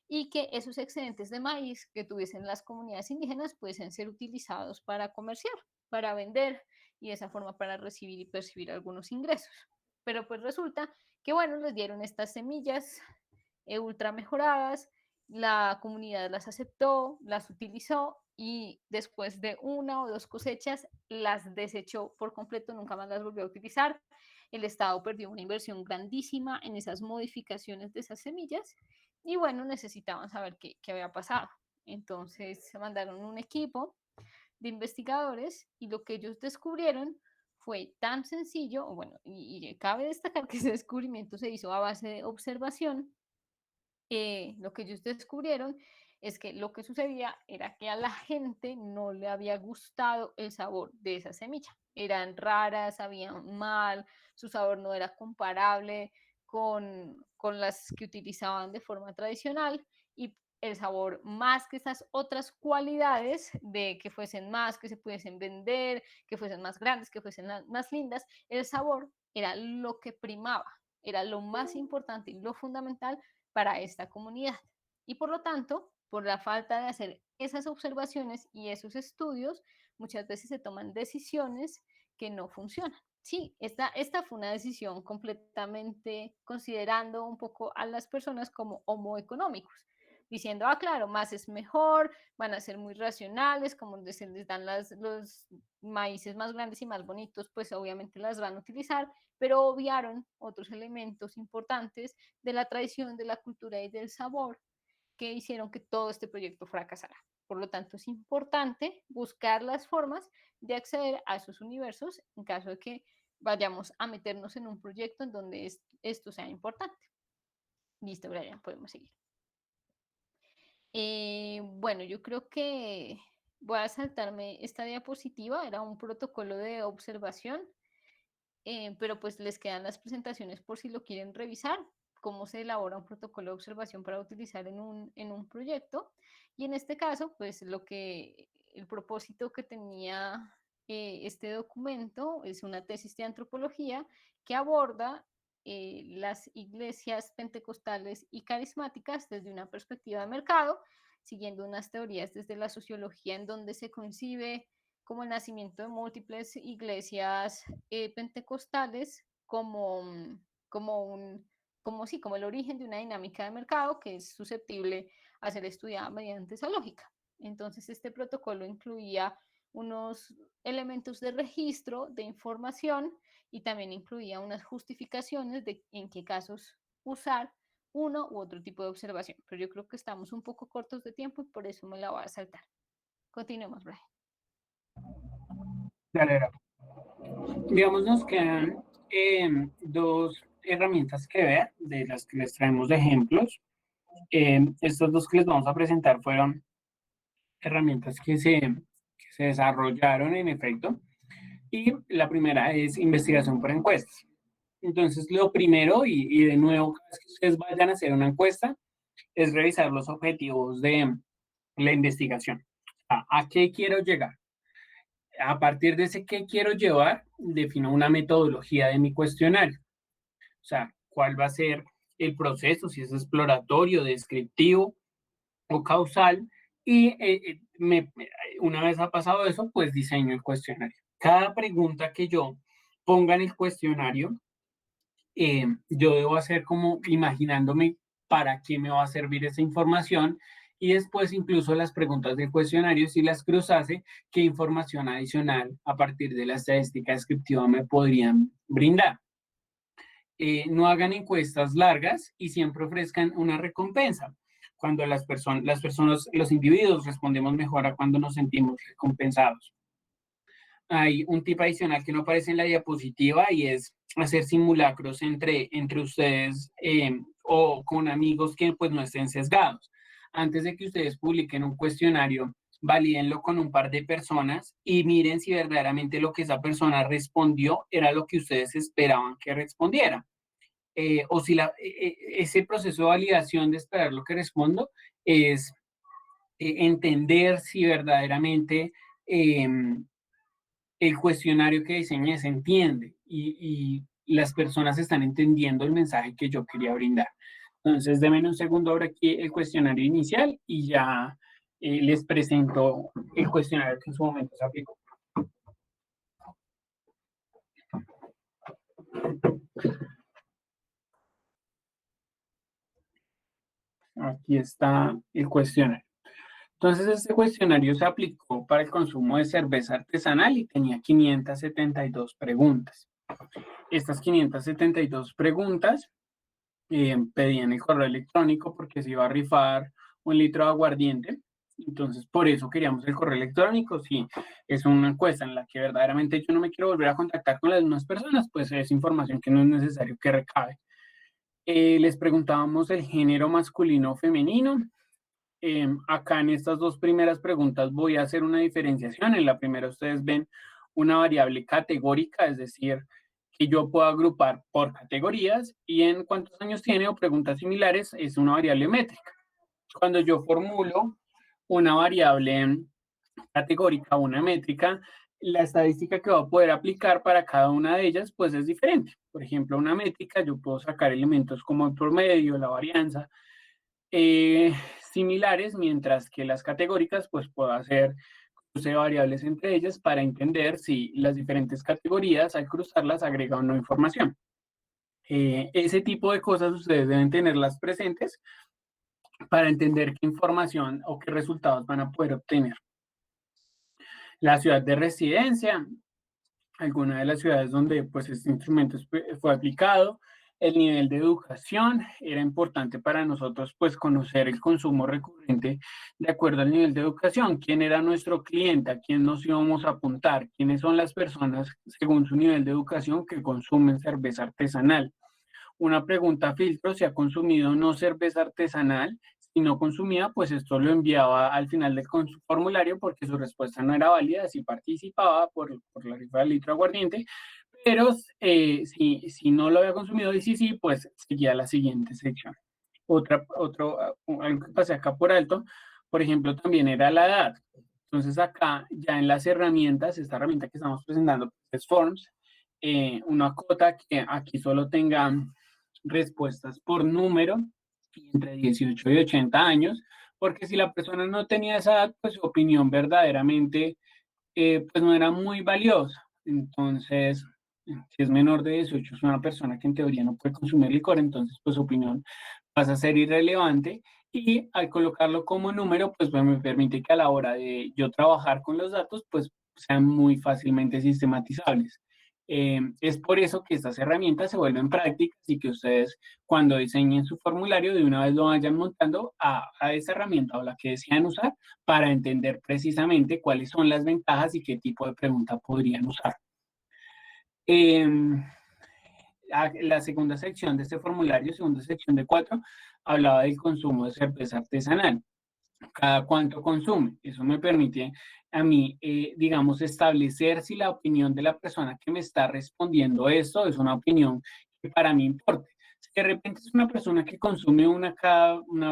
y que esos excedentes de maíz que tuviesen las comunidades indígenas pudiesen ser utilizados para comerciar, para vender y de esa forma para recibir y percibir algunos ingresos. Pero pues resulta que bueno, les dieron estas semillas ultra mejoradas, la comunidad las aceptó, las utilizó y después de una o dos cosechas las desechó por completo, nunca más las volvió a utilizar. El Estado perdió una inversión grandísima en esas modificaciones de esas semillas y bueno, necesitaban saber qué había pasado. Entonces se mandaron un equipo de investigadores y lo que ellos descubrieron fue tan sencillo, bueno, y cabe destacar que ese descubrimiento se hizo a base de observación. Lo que ellos descubrieron es que lo que sucedía era que a la gente no le había gustado el sabor de esa semilla. Eran raras, sabían mal, su sabor no era comparable con las que utilizaban de forma tradicional y el sabor, más que esas otras cualidades de que fuesen más, que se pudiesen vender, que fuesen más grandes, que fuesen más lindas, el sabor era lo que primaba, era lo más importante y lo fundamental para esta comunidad. Y por lo tanto, por la falta de hacer esas observaciones y esos estudios, muchas veces se toman decisiones que no funcionan. Sí, esta fue una decisión completamente considerando un poco a las personas como homo económicos, diciendo, claro, más es mejor, van a ser muy racionales, como se les dan los maíces más grandes y más bonitos, pues obviamente las van a utilizar, pero obviaron otros elementos importantes de la tradición, de la cultura y del sabor que hicieron que todo este proyecto fracasara. Por lo tanto, es importante buscar las formas de acceder a esos universos en caso de que vayamos a meternos en un proyecto en donde esto sea importante. Listo, Brian, podemos seguir. Bueno, yo creo que voy a saltarme esta diapositiva, era un protocolo de observación, pero pues les quedan las presentaciones por si lo quieren revisar, cómo se elabora un protocolo de observación para utilizar en un proyecto. Y en este caso, pues el propósito que tenía este documento es una tesis de antropología que aborda las iglesias pentecostales y carismáticas desde una perspectiva de mercado, siguiendo unas teorías desde la sociología en donde se concibe como el nacimiento de múltiples iglesias pentecostales como el origen de una dinámica de mercado que es susceptible a ser estudiada mediante esa lógica. Entonces, este protocolo incluía unos elementos de registro, de información, y también incluía unas justificaciones de en qué casos usar uno u otro tipo de observación. Pero yo creo que estamos un poco cortos de tiempo y por eso me la voy a saltar. Continuemos, Brian. Dale, digamos, nos quedan dos herramientas que ver, de las que les traemos de ejemplos. Estos dos que les vamos a presentar fueron herramientas que se desarrollaron en efecto y la primera es investigación por encuestas. Entonces, lo primero, y de nuevo, cada vez que ustedes vayan a hacer una encuesta, es revisar los objetivos de la investigación. ¿A qué quiero llegar? A partir de ese qué quiero llevar, defino una metodología de mi cuestionario. O sea, cuál va a ser el proceso, si es exploratorio, descriptivo o causal. Y una vez ha pasado eso, pues diseño el cuestionario. Cada pregunta que yo ponga en el cuestionario, yo debo hacer como imaginándome para qué me va a servir esa información y después incluso las preguntas del cuestionario, si las cruzase, qué información adicional a partir de la estadística descriptiva me podrían brindar. No hagan encuestas largas y siempre ofrezcan una recompensa. Cuando las personas, los individuos respondemos mejor a cuando nos sentimos recompensados. Hay un tip adicional que no aparece en la diapositiva y es hacer simulacros entre ustedes o con amigos que pues no estén sesgados. Antes de que ustedes publiquen un cuestionario, valídenlo con un par de personas y miren si verdaderamente lo que esa persona respondió era lo que ustedes esperaban que respondiera. O si ese proceso de validación de esperar lo que respondo es entender si verdaderamente el cuestionario que diseñé se entiende y las personas están entendiendo el mensaje que yo quería brindar. Entonces, denme un segundo ahora aquí el cuestionario inicial y ya les presento el cuestionario que en su momento se aplicó. Aquí está el cuestionario. Entonces, este cuestionario se aplicó para el consumo de cerveza artesanal y tenía 572 preguntas. Estas 572 preguntas pedían el correo electrónico porque se iba a rifar 1 litro de aguardiente. Entonces, por eso queríamos el correo electrónico. Si es una encuesta en la que verdaderamente yo no me quiero volver a contactar con las mismas personas, pues es información que no es necesario que recabe. Les preguntábamos el género masculino o femenino. Acá en estas dos primeras preguntas voy a hacer una diferenciación. En la primera ustedes ven una variable categórica, es decir, que yo puedo agrupar por categorías, y en cuántos años tiene o preguntas similares es una variable métrica. Cuando yo formulo una variable categórica o una métrica, la estadística que va a poder aplicar para cada una de ellas pues es diferente. Por ejemplo, una métrica yo puedo sacar elementos como el promedio, la varianza, similares, mientras que las categóricas pues puedo hacer cruce de variables entre ellas para entender si las diferentes categorías al cruzarlas agrega o no información. Ese tipo de cosas ustedes deben tenerlas presentes para entender qué información o qué resultados van a poder obtener. La ciudad de residencia, alguna de las ciudades donde pues este instrumento fue aplicado. El nivel de educación, era importante para nosotros pues conocer el consumo recurrente de acuerdo al nivel de educación, quién era nuestro cliente, a quién nos íbamos a apuntar, quiénes son las personas según su nivel de educación que consumen cerveza artesanal. Una pregunta filtro: si ha consumido no cerveza artesanal. Si no consumía, pues esto lo enviaba al final del formulario porque su respuesta no era válida, si participaba por la rifa del litro de aguardiente, pero si no lo había consumido y sí, pues seguía la siguiente sección. Algo que pasé acá por alto, por ejemplo, también era la edad. Entonces acá ya en las herramientas, esta herramienta que estamos presentando es Forms, una cota que aquí solo tenga respuestas por número entre 18 y 80 años, porque si la persona no tenía esa edad, pues su opinión verdaderamente pues no era muy valiosa. Entonces, si es menor de 18, es una persona que en teoría no puede consumir licor, entonces pues su opinión pasa a ser irrelevante, y al colocarlo como número, pues me permite que a la hora de yo trabajar con los datos, pues sean muy fácilmente sistematizables. Es por eso que estas herramientas se vuelven prácticas y que ustedes cuando diseñen su formulario de una vez lo vayan montando a esa herramienta o la que desean usar para entender precisamente cuáles son las ventajas y qué tipo de pregunta podrían usar. La segunda sección de este formulario, segunda sección de 4, hablaba del consumo de cerveza artesanal. cada cuánto consume. Eso me permite a mí, digamos, establecer si la opinión de la persona que me está respondiendo esto es una opinión que para mí importa. Si de repente es una persona que consume una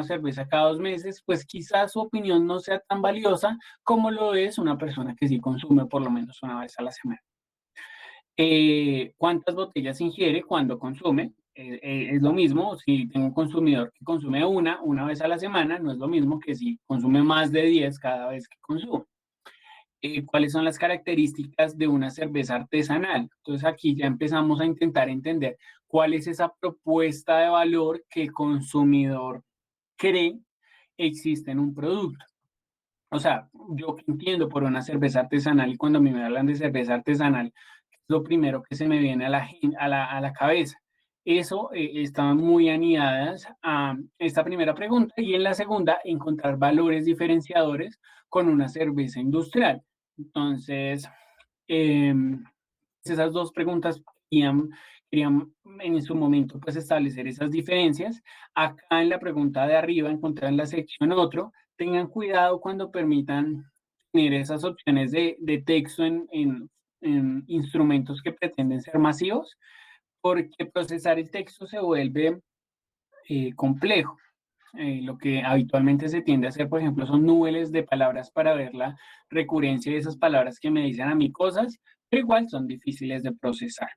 cerveza cada 2 meses, pues quizás su opinión no sea tan valiosa como lo es una persona que sí consume por lo menos una vez a la semana. ¿Cuántas botellas ingiere cuando consume? Es lo mismo, si tengo un consumidor que consume una vez a la semana, no es lo mismo que si consume más de 10 cada vez que consume. ¿Cuáles son las características de una cerveza artesanal? Entonces aquí ya empezamos a intentar entender cuál es esa propuesta de valor que el consumidor cree existe en un producto. O sea, yo que entiendo por una cerveza artesanal y cuando a mí me hablan de cerveza artesanal, es lo primero que se me viene a la cabeza. Eso estaban muy anidadas a esta primera pregunta y en la segunda encontrar valores diferenciadores con una cerveza industrial. Entonces, esas dos preguntas querían en su momento pues establecer esas diferencias. Acá en la pregunta de arriba, encontrar en la sección otro, tengan cuidado cuando permitan tener esas opciones de texto en instrumentos que pretenden ser masivos, porque procesar el texto se vuelve complejo. Lo que habitualmente se tiende a hacer, por ejemplo, son nubes de palabras para ver la recurrencia de esas palabras que me dicen a mí cosas, pero igual son difíciles de procesar.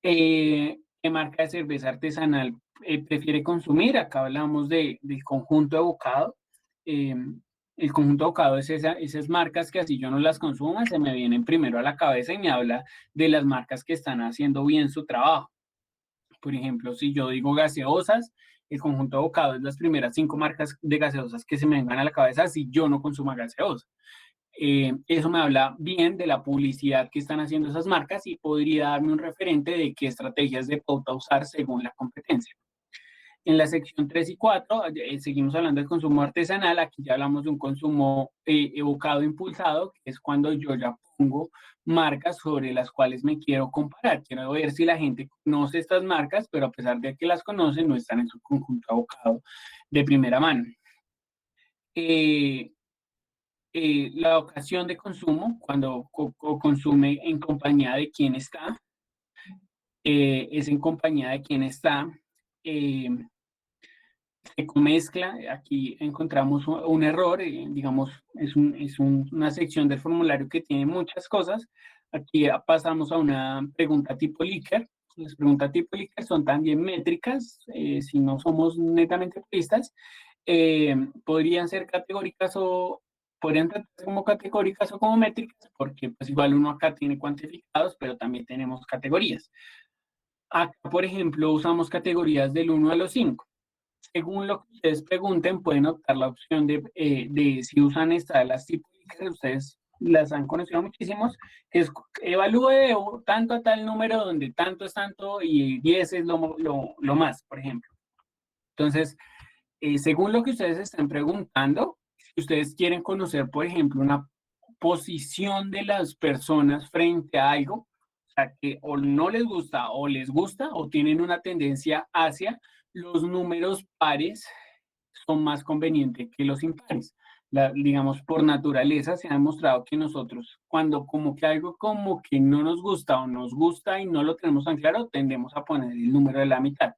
¿Qué marca de cerveza artesanal prefiere consumir? Acá hablamos del conjunto de bocado. El conjunto de bocado es esas marcas que así yo no las consuma, se me vienen primero a la cabeza y me habla de las marcas que están haciendo bien su trabajo. Por ejemplo, si yo digo gaseosas, el conjunto de bocado es las primeras 5 marcas de gaseosas que se me vengan a la cabeza si yo no consumo gaseosa. Eso me habla bien de la publicidad que están haciendo esas marcas y podría darme un referente de qué estrategias de pauta usar según la competencia. En la sección 3 y 4 seguimos hablando del consumo artesanal. Aquí ya hablamos de un consumo evocado, impulsado, que es cuando yo ya pongo marcas sobre las cuales me quiero comparar. Quiero ver si la gente conoce estas marcas, pero a pesar de que las conoce, no están en su conjunto evocado de primera mano. La ocasión de consumo, cuando consume en compañía de quien está, es en compañía de quien está. Se mezcla, aquí encontramos un error, digamos, una sección del formulario que tiene muchas cosas. Aquí pasamos a una pregunta tipo Likert. Las preguntas tipo Likert son también métricas, si no somos netamente puristas, podrían ser categóricas o podrían tratarse como categóricas o como métricas, porque pues igual uno acá tiene cuantificados, pero también tenemos categorías. Acá, por ejemplo, usamos categorías del 1 a los 5. Según lo que ustedes pregunten, pueden optar la opción de si usan esta de las tipo Likert, ustedes las han conocido muchísimos, es evalúe tanto a tal número donde tanto es tanto y 10 es lo más, por ejemplo. Entonces, según lo que ustedes están preguntando, si ustedes quieren conocer, por ejemplo, una posición de las personas frente a algo, o sea, que o no les gusta o les gusta o tienen una tendencia hacia, los números pares son más convenientes que los impares. Digamos, por naturaleza se ha demostrado que nosotros, cuando como que algo como que no nos gusta o nos gusta y no lo tenemos tan claro, tendemos a poner el número de la mitad.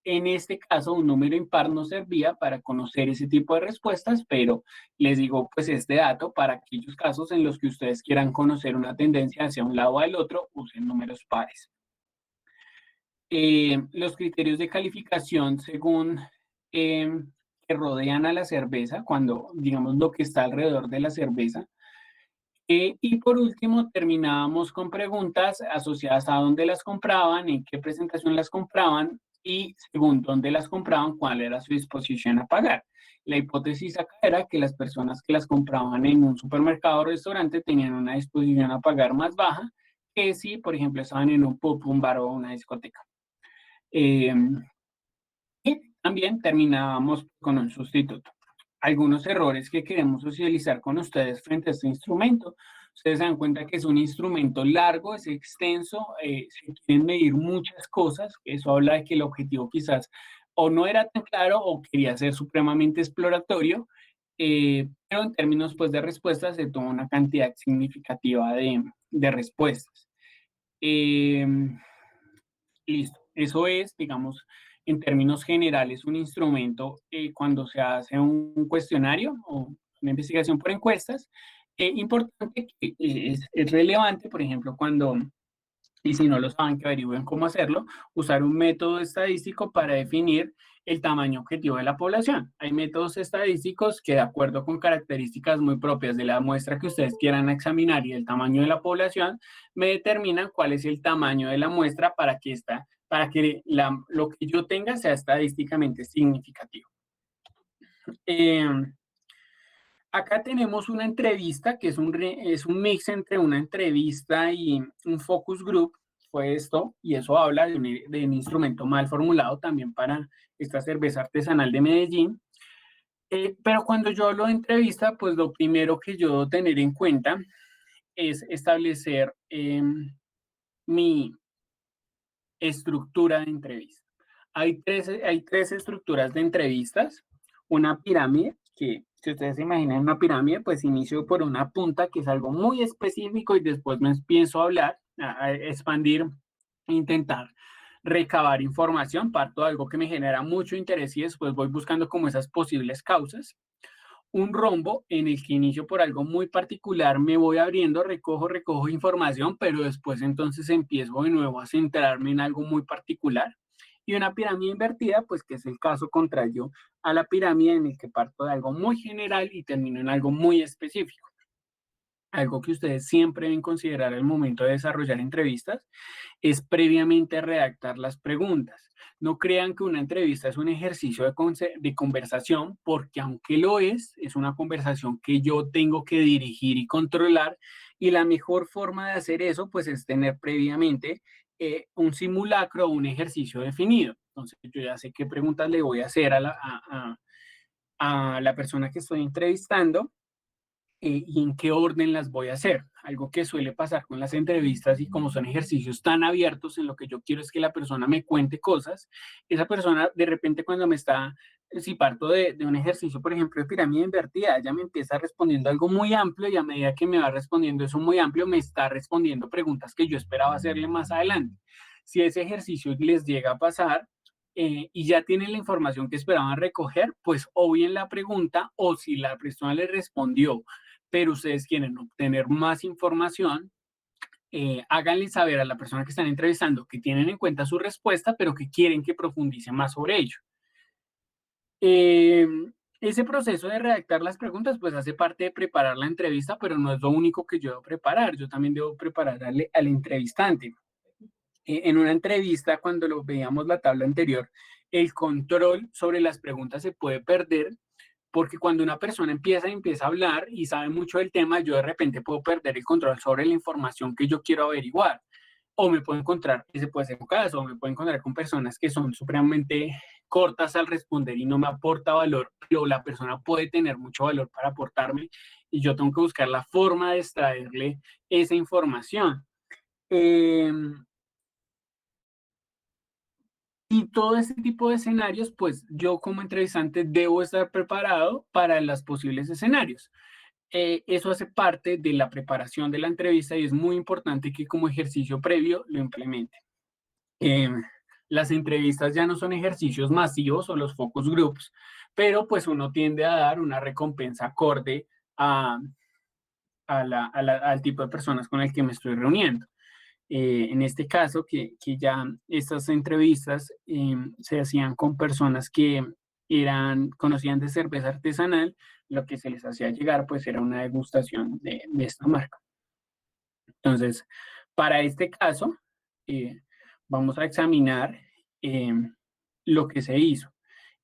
En este caso, un número impar nos servía para conocer ese tipo de respuestas, pero les digo, pues este dato para aquellos casos en los que ustedes quieran conocer una tendencia hacia un lado o al otro, usen números pares. Los criterios de calificación según que rodean a la cerveza, cuando digamos lo que está alrededor de la cerveza. Y por último, terminábamos con preguntas asociadas a dónde las compraban, en qué presentación las compraban y según dónde las compraban, cuál era su disposición a pagar. La hipótesis acá era que las personas que las compraban en un supermercado o restaurante tenían una disposición a pagar más baja que si, por ejemplo, estaban en un pub, un bar o una discoteca. Y también terminábamos con un sustituto. Algunos errores que queremos socializar con ustedes frente a este instrumento. Ustedes se dan cuenta que es un instrumento largo, es extenso, se quieren medir muchas cosas. Eso habla de que el objetivo quizás o no era tan claro o quería ser supremamente exploratorio. pero en términos pues, de respuestas se tuvo una cantidad significativa de respuestas. Listo, eso es, digamos, en términos generales, un instrumento cuando se hace un cuestionario o una investigación por encuestas. Importante que es relevante, por ejemplo, cuando, y si no lo saben, que averigüen cómo hacerlo, usar un método estadístico para definir el tamaño objetivo de la población. Hay métodos estadísticos que, de acuerdo con características muy propias de la muestra que ustedes quieran examinar y el tamaño de la población, me determinan cuál es el tamaño de la muestra para que lo que yo tenga sea estadísticamente significativo. Acá tenemos una entrevista que es un mix entre una entrevista y un focus group. Fue esto, y eso habla de un instrumento mal formulado también para esta cerveza artesanal de Medellín. Pero cuando yo hablo de entrevista, pues lo primero que yo debo tener en cuenta es establecer mi estructura de entrevista. Hay tres estructuras de entrevistas. Una pirámide, que si ustedes se imaginan una pirámide, pues inicio por una punta, que es algo muy específico, y después me empiezo a hablar, a expandir, intentar recabar información, parto de algo que me genera mucho interés y después voy buscando como esas posibles causas. Un rombo en el que inicio por algo muy particular, me voy abriendo, recojo información, pero después entonces empiezo de nuevo a centrarme en algo muy particular. Y una pirámide invertida, pues que es el caso contrario a la pirámide, en el que parto de algo muy general y termino en algo muy específico. Algo que ustedes siempre deben considerar al momento de desarrollar entrevistas es previamente redactar las preguntas. No crean que una entrevista es un ejercicio de conversación, porque aunque lo es una conversación que yo tengo que dirigir y controlar, y la mejor forma de hacer eso pues es tener previamente un simulacro o un ejercicio definido. Entonces yo ya sé qué preguntas le voy a hacer a la persona que estoy entrevistando, y en qué orden las voy a hacer. Algo que suele pasar con las entrevistas, y como son ejercicios tan abiertos, en lo que yo quiero es que la persona me cuente cosas, esa persona de repente cuando si parto de un ejercicio, por ejemplo, de pirámide invertida, ella me empieza respondiendo algo muy amplio, y a medida que me va respondiendo eso muy amplio, me está respondiendo preguntas que yo esperaba hacerle más adelante. Si ese ejercicio les llega a pasar, y ya tienen la información que esperaban recoger, pues o bien la pregunta, o si la persona les respondió pero ustedes quieren obtener más información, háganle saber a la persona que están entrevistando que tienen en cuenta su respuesta, pero que quieren que profundice más sobre ello. Ese proceso de redactar las preguntas, pues hace parte de preparar la entrevista, pero no es lo único que yo debo preparar. Yo también debo preparar al entrevistante. En una entrevista, cuando lo veíamos la tabla anterior, el control sobre las preguntas se puede perder, porque cuando una persona empieza a hablar y sabe mucho del tema, yo de repente puedo perder el control sobre la información que yo quiero averiguar. O me puedo encontrar, ese puede ser un caso, o me puedo encontrar con personas que son supremamente cortas al responder y no me aporta valor, pero la persona puede tener mucho valor para aportarme, y yo tengo que buscar la forma de extraerle esa información. Y todo este tipo de escenarios, pues yo como entrevistante debo estar preparado para los posibles escenarios. Eso hace parte de la preparación de la entrevista y es muy importante que como ejercicio previo lo implemente. Las entrevistas ya no son ejercicios masivos o los focus groups, pero pues uno tiende a dar una recompensa acorde al tipo de personas con el que me estoy reuniendo. En este caso, que ya estas entrevistas se hacían con personas que conocían de cerveza artesanal, lo que se les hacía llegar pues era una degustación de esta marca. Entonces, para este caso, vamos a examinar lo que se hizo.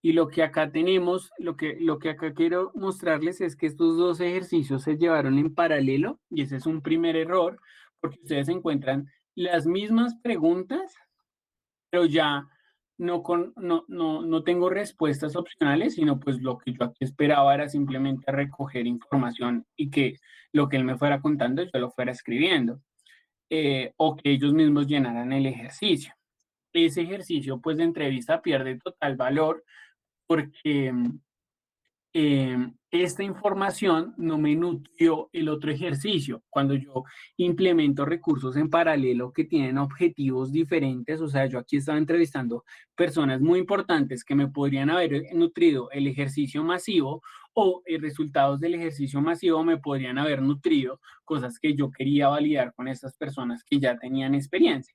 Y lo que acá tenemos, lo que acá quiero mostrarles es que estos dos ejercicios se llevaron en paralelo, y ese es un primer error, porque ustedes encuentran las mismas preguntas, pero ya no tengo respuestas opcionales, sino pues lo que yo aquí esperaba era simplemente recoger información y que lo que él me fuera contando yo lo fuera escribiendo, o que ellos mismos llenaran el ejercicio. Ese ejercicio pues de entrevista pierde total valor, porque esta información no me nutrió el otro ejercicio. Cuando yo implemento recursos en paralelo que tienen objetivos diferentes, o sea, yo aquí estaba entrevistando personas muy importantes que me podrían haber nutrido el ejercicio masivo o resultados del ejercicio masivo me podrían haber nutrido cosas que yo quería validar con estas personas que ya tenían experiencia.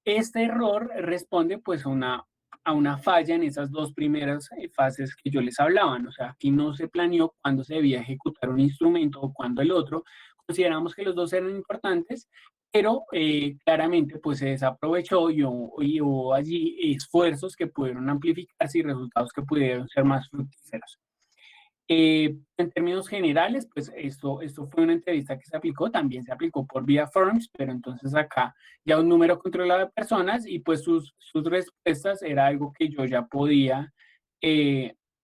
Este error responde pues a una falla en esas dos primeras fases que yo les hablaba. O sea, aquí no se planeó cuándo se debía ejecutar un instrumento o cuándo el otro. Consideramos que los dos eran importantes, pero claramente pues se desaprovechó y hubo allí esfuerzos que pudieron amplificarse y resultados que pudieron ser más fructíferos. En términos generales, pues esto fue una entrevista que se aplicó, también se aplicó por vía Forms, pero entonces acá ya un número controlado de personas y pues sus respuestas era algo que yo ya podía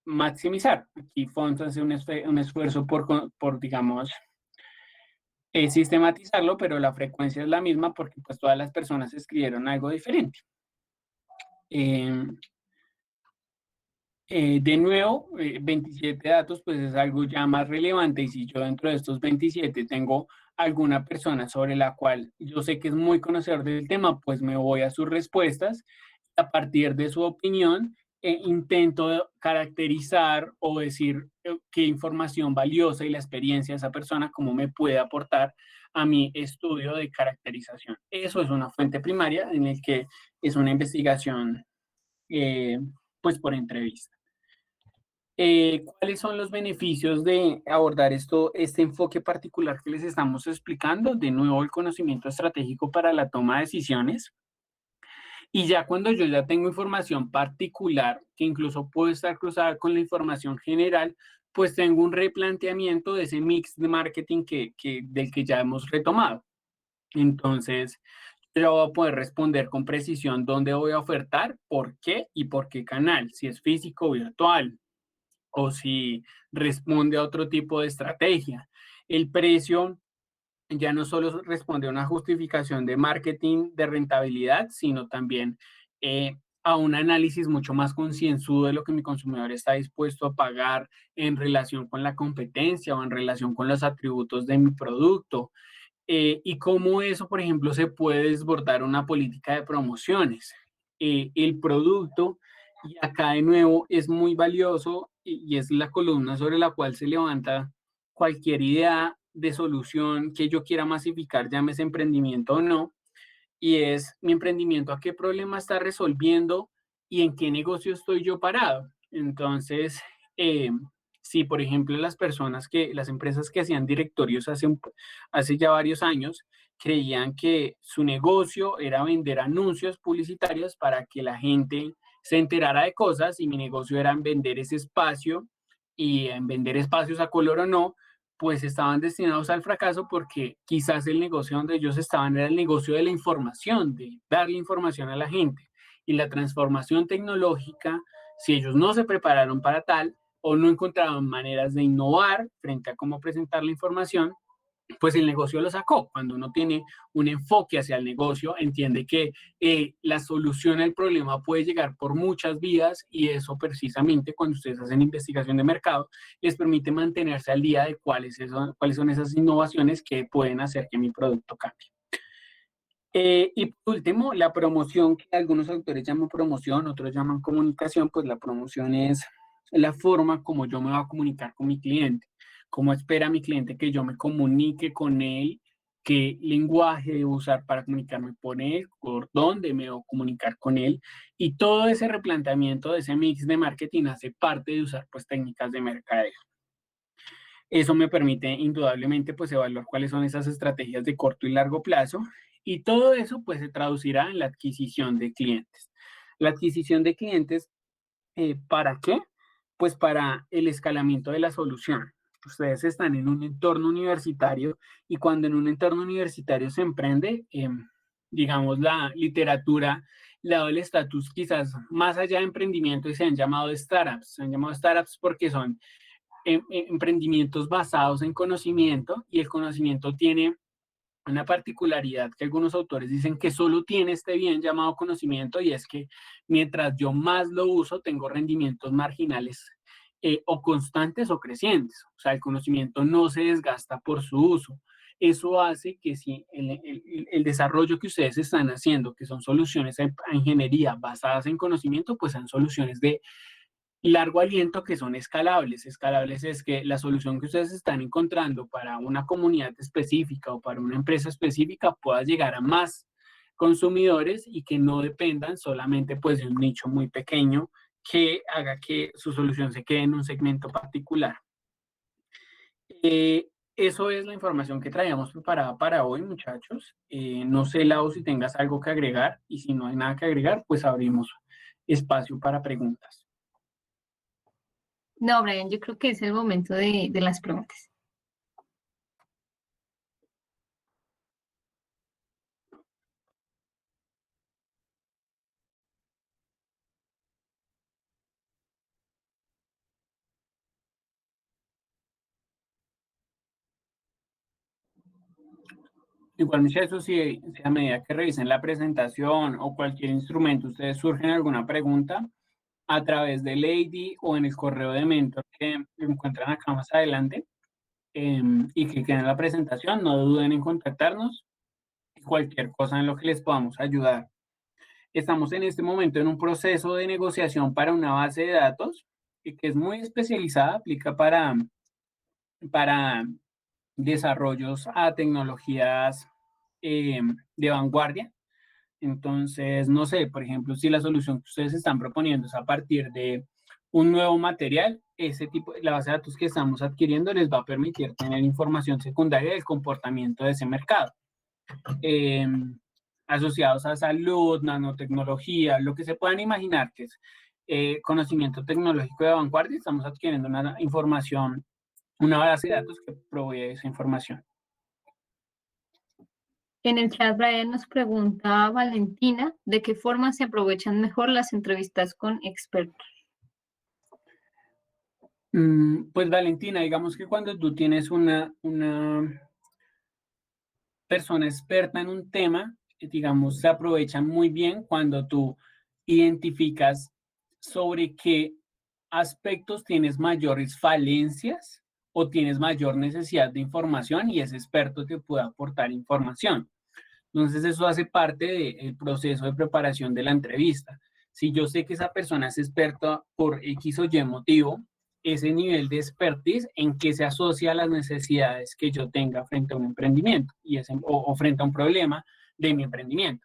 maximizar. Aquí Forms hace un esfuerzo por digamos, sistematizarlo, pero la frecuencia es la misma porque pues todas las personas escribieron algo diferente. De nuevo, 27 datos, pues es algo ya más relevante y si yo dentro de estos 27 tengo alguna persona sobre la cual yo sé que es muy conocedor del tema, pues me voy a sus respuestas. A partir de su opinión, intento caracterizar o decir qué información valiosa y la experiencia de esa persona, cómo me puede aportar a mi estudio de caracterización. Eso es una fuente primaria en el que es una investigación pues por entrevista. ¿Cuáles son los beneficios de abordar este enfoque particular que les estamos explicando? De nuevo, el conocimiento estratégico para la toma de decisiones. Y ya cuando yo ya tengo información particular, que incluso puede estar cruzada con la información general, pues tengo un replanteamiento de ese mix de marketing del que ya hemos retomado. Entonces, yo voy a poder responder con precisión dónde voy a ofertar, por qué y por qué canal, si es físico o virtual, o si responde a otro tipo de estrategia. El precio ya no solo responde a una justificación de marketing de rentabilidad, sino también a un análisis mucho más concienzudo de lo que mi consumidor está dispuesto a pagar en relación con la competencia o en relación con los atributos de mi producto. Y cómo eso, por ejemplo, se puede desbordar una política de promociones. El producto, y acá de nuevo es muy valioso y es la columna sobre la cual se levanta cualquier idea de solución que yo quiera masificar, llámese emprendimiento o no, y es mi emprendimiento a qué problema está resolviendo y en qué negocio estoy yo parado. Entonces, si por ejemplo las empresas que hacían directorios hace ya varios años, creían que su negocio era vender anuncios publicitarios para que la gente se enterara de cosas y mi negocio era en vender ese espacio y en vender espacios a color o no, pues estaban destinados al fracaso porque quizás el negocio donde ellos estaban era el negocio de la información, de darle información a la gente. Y la transformación tecnológica, si ellos no se prepararon para tal o no encontraban maneras de innovar frente a cómo presentar la información, pues el negocio lo sacó. Cuando uno tiene un enfoque hacia el negocio, entiende que la solución al problema puede llegar por muchas vías y eso precisamente cuando ustedes hacen investigación de mercado les permite mantenerse al día de cuáles son esas innovaciones que pueden hacer que mi producto cambie. Y por último, la promoción, que algunos autores llaman promoción, otros llaman comunicación, pues la promoción es la forma como yo me voy a comunicar con mi cliente. ¿Cómo espera mi cliente que yo me comunique con él? ¿Qué lenguaje debo usar para comunicarme con él? ¿Por dónde me debo comunicar con él? Y todo ese replanteamiento de ese mix de marketing hace parte de usar pues técnicas de mercadeo. Eso me permite indudablemente pues evaluar cuáles son esas estrategias de corto y largo plazo y todo eso pues se traducirá en la adquisición de clientes. La adquisición de clientes, ¿para qué? Pues para el escalamiento de la solución. Ustedes están en un entorno universitario y cuando en un entorno universitario se emprende, digamos, la literatura le ha dado el estatus quizás más allá de emprendimiento y se han llamado startups. Se han llamado startups porque son emprendimientos basados en conocimiento y el conocimiento tiene una particularidad que algunos autores dicen que solo tiene este bien llamado conocimiento y es que mientras yo más lo uso tengo rendimientos marginales o constantes o crecientes. O sea, el conocimiento no se desgasta por su uso. Eso hace que si el desarrollo que ustedes están haciendo, que son soluciones a ingeniería basadas en conocimiento, pues son soluciones de largo aliento que son escalables. Escalables es que la solución que ustedes están encontrando para una comunidad específica o para una empresa específica pueda llegar a más consumidores y que no dependan solamente pues de un nicho muy pequeño que haga que su solución se quede en un segmento particular. Eso es la información que traíamos preparada para hoy, muchachos. No sé, Lau, si tengas algo que agregar, y si no hay nada que agregar, pues abrimos espacio para preguntas. No, Brian, yo creo que es el momento de las preguntas. Igual, muchachos, si a medida que revisen la presentación o cualquier instrumento, ustedes surgen alguna pregunta a través de Lady o en el correo de mentor que encuentran acá más adelante y que queden en la presentación, no duden en contactarnos y cualquier cosa en lo que les podamos ayudar. Estamos en este momento en un proceso de negociación para una base de datos que es muy especializada, aplica para desarrollos a tecnologías de vanguardia. Entonces, no sé, por ejemplo, si la solución que ustedes están proponiendo es a partir de un nuevo material, ese tipo, la base de datos que estamos adquiriendo les va a permitir tener información secundaria del comportamiento de ese mercado. Asociados a salud, nanotecnología, lo que se puedan imaginar que es conocimiento tecnológico de vanguardia, estamos adquiriendo una información, una base de datos que provee esa información. En el chat, Brian nos pregunta Valentina, ¿de qué forma se aprovechan mejor las entrevistas con expertos? Pues Valentina, digamos que cuando tú tienes una persona experta en un tema, digamos, se aprovecha muy bien cuando tú identificas sobre qué aspectos tienes mayores falencias o tienes mayor necesidad de información y ese experto te puede aportar información. Entonces eso hace parte del proceso de preparación de la entrevista. Si yo sé que esa persona es experta por X o Y motivo, ese nivel de expertise en qué se asocia a las necesidades que yo tenga frente a un emprendimiento o frente a un problema de mi emprendimiento.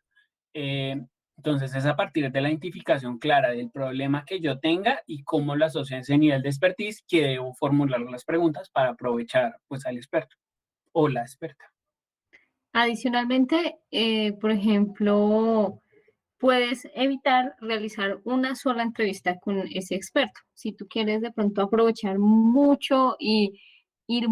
Entonces es a partir de la identificación clara del problema que yo tenga y cómo lo asocia a ese nivel de expertise que debo formular las preguntas para aprovechar pues al experto o la experta. Adicionalmente, por ejemplo, puedes evitar realizar una sola entrevista con ese experto. Si tú quieres de pronto aprovechar mucho y ir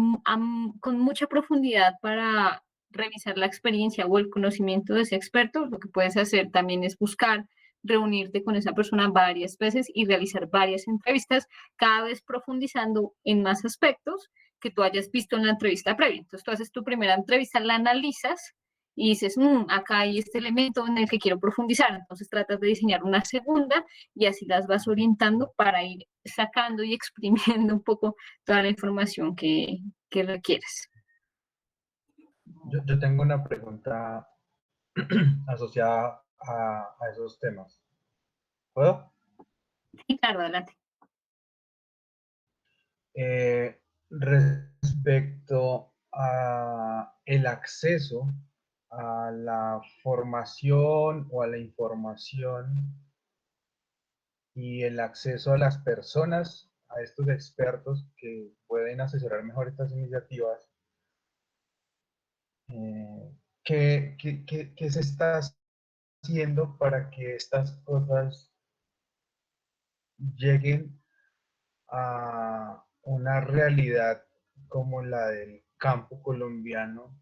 con mucha profundidad para revisar la experiencia o el conocimiento de ese experto, lo que puedes hacer también es buscar reunirte con esa persona varias veces y realizar varias entrevistas, cada vez profundizando en más aspectos que tú hayas visto en la entrevista previa. Entonces, tú haces tu primera entrevista, la analizas y dices, acá hay este elemento en el que quiero profundizar. Entonces, tratas de diseñar una segunda y así las vas orientando para ir sacando y exprimiendo un poco toda la información que requieres. Yo tengo una pregunta asociada a esos temas. ¿Puedo? Sí, claro, adelante. Respecto a el acceso a la formación o a la información y el acceso a las personas, a estos expertos que pueden asesorar mejor estas iniciativas, ¿qué se está haciendo para que estas cosas lleguen a una realidad como la del campo colombiano?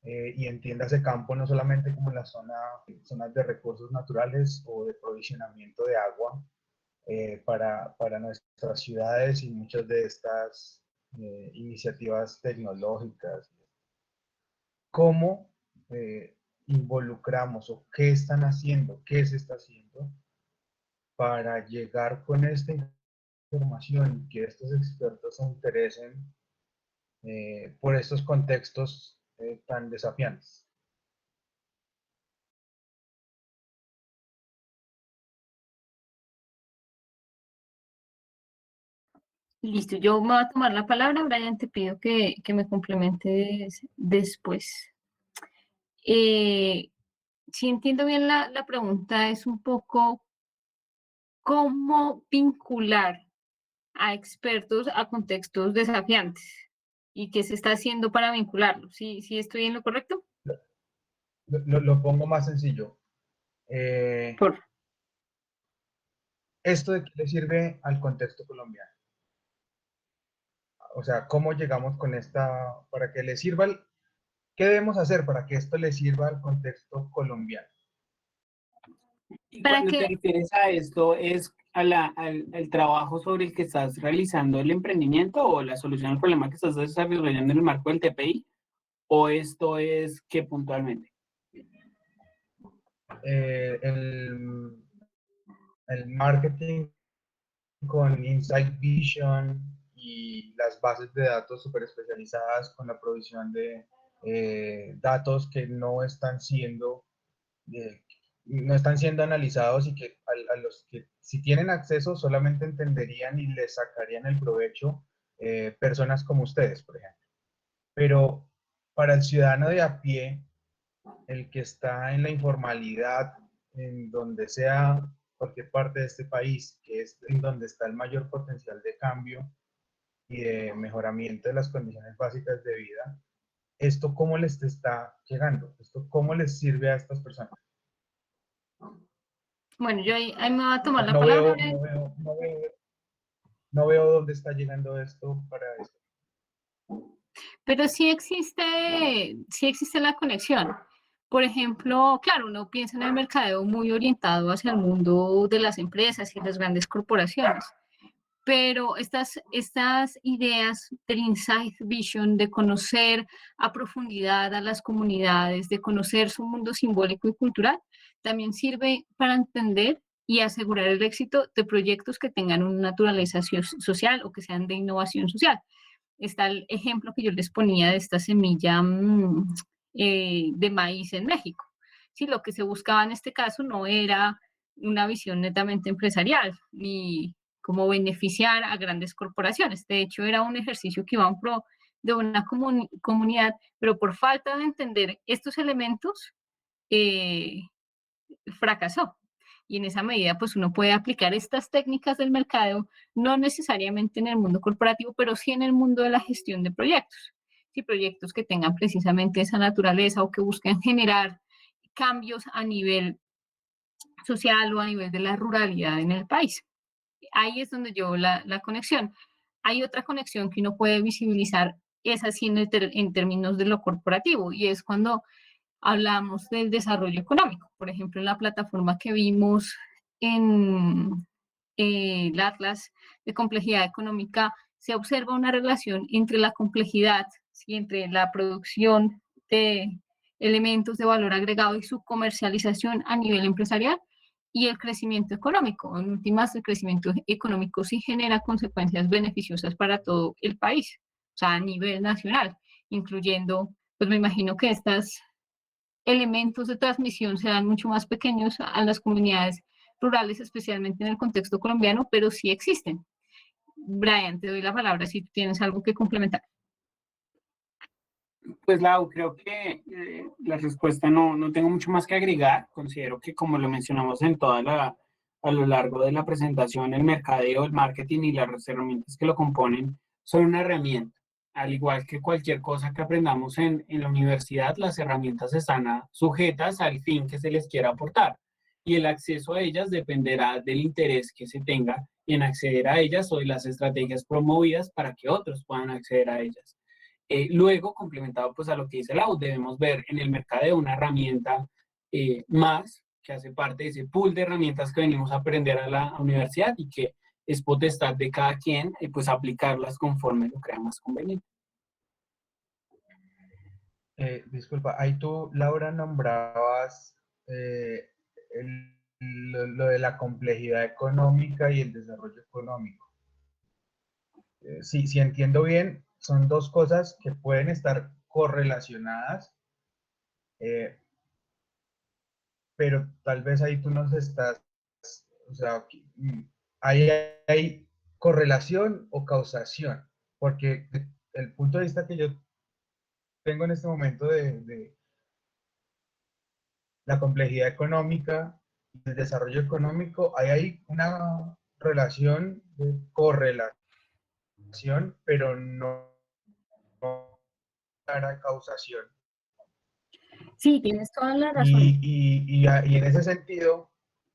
Y entiéndase campo no solamente como las zonas de recursos naturales o de provisionamiento de agua para nuestras ciudades y muchas de estas iniciativas tecnológicas. ¿Cómo involucramos o qué están haciendo, qué se está haciendo para llegar con esta información y que estos expertos se interesen por estos contextos tan desafiantes. Listo, yo me voy a tomar la palabra, Brian, te pido que me complementes después. Si entiendo bien la pregunta, es un poco cómo vincular a expertos a contextos desafiantes y qué se está haciendo para vincularlos. ¿Sí estoy en lo correcto? Lo pongo más sencillo. Por ¿Esto de qué le sirve al contexto colombiano? O sea, ¿cómo llegamos con esta, para que le sirva, qué debemos hacer para que esto le sirva al contexto colombiano? Y para cuando te que, refieres a esto, ¿es al trabajo sobre el que estás realizando el emprendimiento o la solución al problema que estás desarrollando en el marco del TPI? ¿O esto es que puntualmente? Eh, el, el marketing con Insight Vision y las bases de datos súper especializadas con la provisión de datos que eh, no están siendo analizados y que a los que si tienen acceso solamente entenderían y les sacarían el provecho personas como ustedes, por ejemplo. Pero para el ciudadano de a pie, el que está en la informalidad, en donde sea cualquier parte de este país, que es en donde está el mayor potencial de cambio y de mejoramiento de las condiciones básicas de vida, ¿esto cómo les está llegando? ¿Esto cómo les sirve a estas personas? bueno, yo ahí me voy a tomar la No palabra, veo, Brian. no veo dónde está llegando esto para esto. Pero sí existe la conexión. Por ejemplo, claro, uno piensa en el mercadeo muy orientado hacia el mundo de las empresas y las grandes corporaciones, pero estas ideas del Insight Vision, de conocer a profundidad a las comunidades, de conocer su mundo simbólico y cultural, también sirve para entender y asegurar el éxito de proyectos que tengan una naturaleza social o que sean de innovación social. Está el ejemplo que yo les ponía de esta semilla de maíz en México. Sí, lo que se buscaba en este caso no era una visión netamente empresarial, ni como beneficiar a grandes corporaciones. De hecho, era un ejercicio que iba en pro de una comunidad, pero por falta de entender estos elementos, eh, fracasó. Y en esa medida, pues uno puede aplicar estas técnicas del mercado, no necesariamente en el mundo corporativo, pero sí en el mundo de la gestión de proyectos. Sí, proyectos que tengan precisamente esa naturaleza o que busquen generar cambios a nivel social o a nivel de la ruralidad en el país. Ahí es donde yo la conexión. Hay otra conexión que uno puede visibilizar, es así en términos de lo corporativo, y es cuando hablamos del desarrollo económico. Por ejemplo, en la plataforma que vimos en el Atlas de complejidad económica, se observa una relación entre la complejidad, ¿sí? Entre la producción de elementos de valor agregado y su comercialización a nivel empresarial y el crecimiento económico. En últimas, el crecimiento económico sí genera consecuencias beneficiosas para todo el país, o sea, a nivel nacional, incluyendo, pues me imagino que estas elementos de transmisión serán mucho más pequeños a las comunidades rurales, especialmente en el contexto colombiano, pero sí existen. Brian, te doy la palabra si tienes algo que complementar. Pues Lau, creo que la respuesta no tengo mucho más que agregar. Considero que como lo mencionamos a lo largo de la presentación, el mercadeo, el marketing y las herramientas que lo componen son una herramienta. Al igual que cualquier cosa que aprendamos en la universidad, las herramientas están sujetas al fin que se les quiera aportar. Y el acceso a ellas dependerá del interés que se tenga en acceder a ellas o de las estrategias promovidas para que otros puedan acceder a ellas. Luego, complementado pues a lo que dice Lau, debemos ver en el mercadeo una herramienta más que hace parte de ese pool de herramientas que venimos a aprender a la universidad y que es potestad de cada quien pues aplicarlas conforme lo crea más conveniente. Disculpa, ahí tú, Laura, nombrabas lo de la complejidad económica y el desarrollo económico. si entiendo bien, son dos cosas que pueden estar correlacionadas, pero tal vez ahí tú nos estás, o sea, hay correlación o causación, porque el punto de vista que yo tengo en este momento de la complejidad económica y el desarrollo económico, hay una relación de correlación, pero no clara causación. Sí, tienes toda la razón. Y en ese sentido,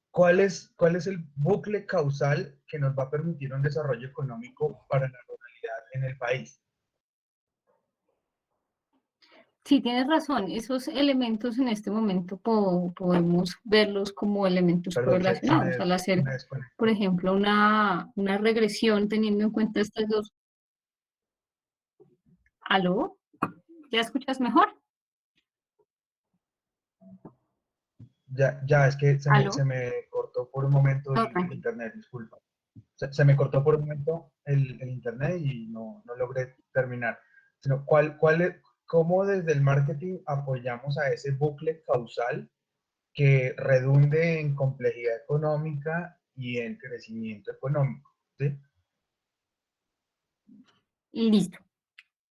cuál es el bucle causal que nos va a permitir un desarrollo económico para la ruralidad en el país? Sí, tienes razón. Esos elementos en este momento podemos verlos como elementos Perdón, correlacionados. Al se hacer, me desconectó. por ejemplo, una regresión teniendo en cuenta estas dos. ¿Aló? ¿Ya escuchas mejor? Ya, es que ¿Aló? se me cortó por un momento No, el internet, disculpa. Se me cortó por un momento el internet y no logré terminar. Sino, ¿cómo desde el marketing apoyamos a ese bucle causal que redunde en complejidad económica y en crecimiento económico? ¿Sí? listo.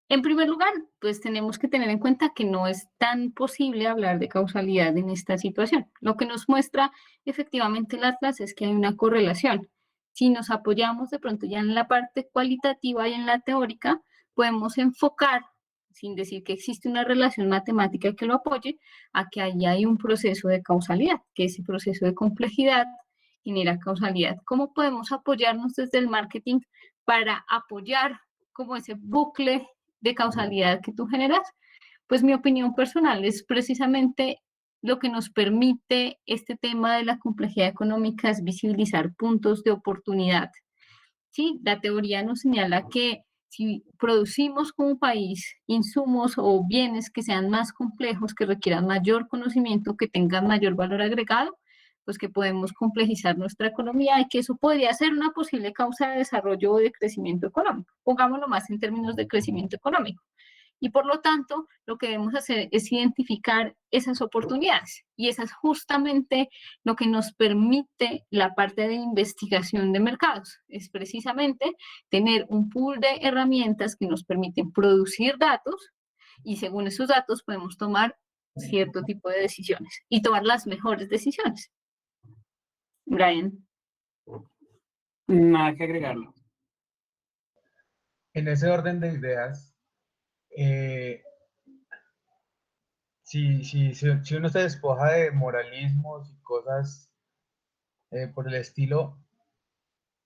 En primer lugar, pues tenemos que tener en cuenta que no es tan posible hablar de causalidad en esta situación. Lo que nos muestra efectivamente el Atlas es que hay una correlación. Si nos apoyamos de pronto ya en la parte cualitativa y en la teórica, podemos enfocar, sin decir que existe una relación matemática que lo apoye, a que ahí hay un proceso de causalidad, que ese proceso de complejidad genera causalidad. ¿Cómo podemos apoyarnos desde el marketing para apoyar como ese bucle de causalidad que tú generas? Pues mi opinión personal es precisamente lo que nos permite este tema de la complejidad económica es visibilizar puntos de oportunidad. Sí, la teoría nos señala que si producimos como país insumos o bienes que sean más complejos, que requieran mayor conocimiento, que tengan mayor valor agregado, pues que podemos complejizar nuestra economía y que eso podría ser una posible causa de desarrollo o de crecimiento económico. Pongámoslo más en términos de crecimiento económico. Y por lo tanto, lo que debemos hacer es identificar esas oportunidades. Y esa es justamente lo que nos permite la parte de investigación de mercados. Es precisamente tener un pool de herramientas que nos permiten producir datos y según esos datos podemos tomar cierto tipo de decisiones y tomar las mejores decisiones. Brian. Nada que agregarlo. En ese orden de ideas, si uno se despoja de moralismos y cosas por el estilo,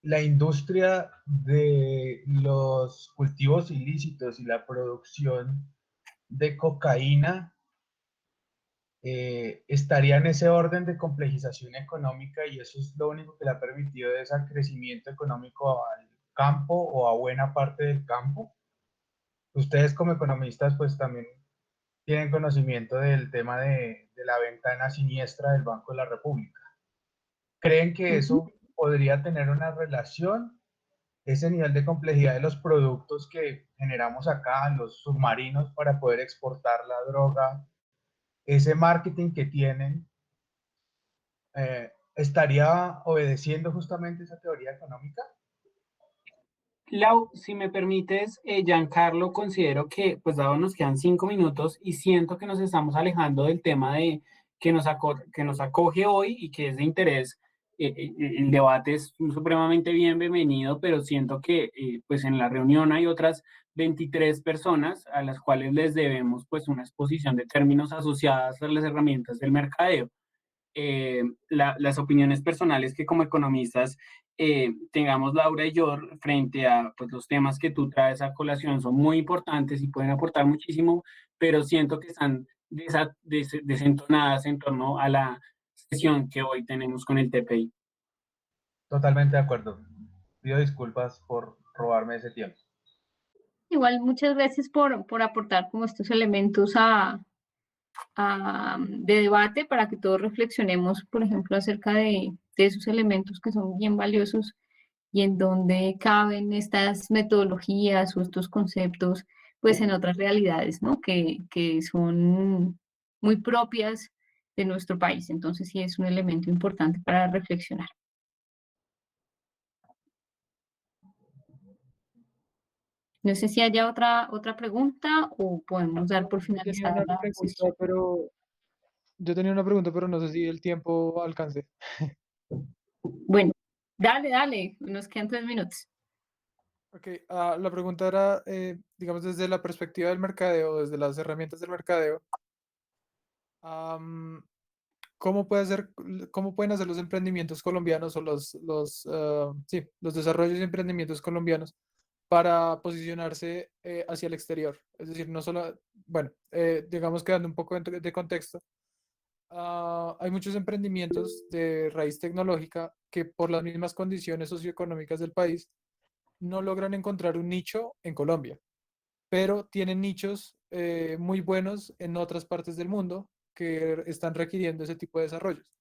la industria de los cultivos ilícitos y la producción de cocaína estaría en ese orden de complejización económica, y eso es lo único que le ha permitido ese crecimiento económico al campo o a buena parte del campo. Ustedes como economistas pues también tienen conocimiento del tema de la ventana siniestra del Banco de la República. ¿Creen que eso podría tener una relación, ese nivel de complejidad de los productos que generamos acá, los submarinos para poder exportar la droga, ese marketing que tienen, estaría obedeciendo justamente esa teoría económica? Lau, si me permites, Giancarlo, considero que, pues dado nos quedan 5 minutos y siento que nos estamos alejando del tema de que que nos acoge hoy y que es de interés. El debate es supremamente bienvenido, pero siento que pues en la reunión hay otras 23 personas a las cuales les debemos pues una exposición de términos asociadas a las herramientas del mercadeo. Las opiniones personales que como economistas tengamos Laura y yo frente a pues, los temas que tú traes a colación son muy importantes y pueden aportar muchísimo, pero siento que están desentonadas en torno a la sesión que hoy tenemos con el TPI. Totalmente de acuerdo. Pido disculpas por robarme ese tiempo. Igual, muchas gracias por aportar como estos elementos de debate para que todos reflexionemos, por ejemplo, acerca de esos elementos que son bien valiosos y en dónde caben estas metodologías o estos conceptos pues en otras realidades, ¿no? Que son muy propias de nuestro país. Entonces sí es un elemento importante para reflexionar. No sé si haya otra pregunta o podemos dar por Tenía finalizada una la pregunta, sesión. pero yo tenía una pregunta, pero no sé si el tiempo alcance. Bueno, dale, nos quedan 3 minutos. Ok, la pregunta era, digamos, desde la perspectiva del mercadeo, desde las herramientas del mercadeo, am, ¿cómo pueden hacer los emprendimientos colombianos o los desarrollos y emprendimientos colombianos para posicionarse hacia el exterior? Es decir, no solo, bueno, digamos que dando un poco de contexto, hay muchos emprendimientos de raíz tecnológica que por las mismas condiciones socioeconómicas del país no logran encontrar un nicho en Colombia, pero tienen nichos muy buenos en otras partes del mundo que están requiriendo ese tipo de desarrollos.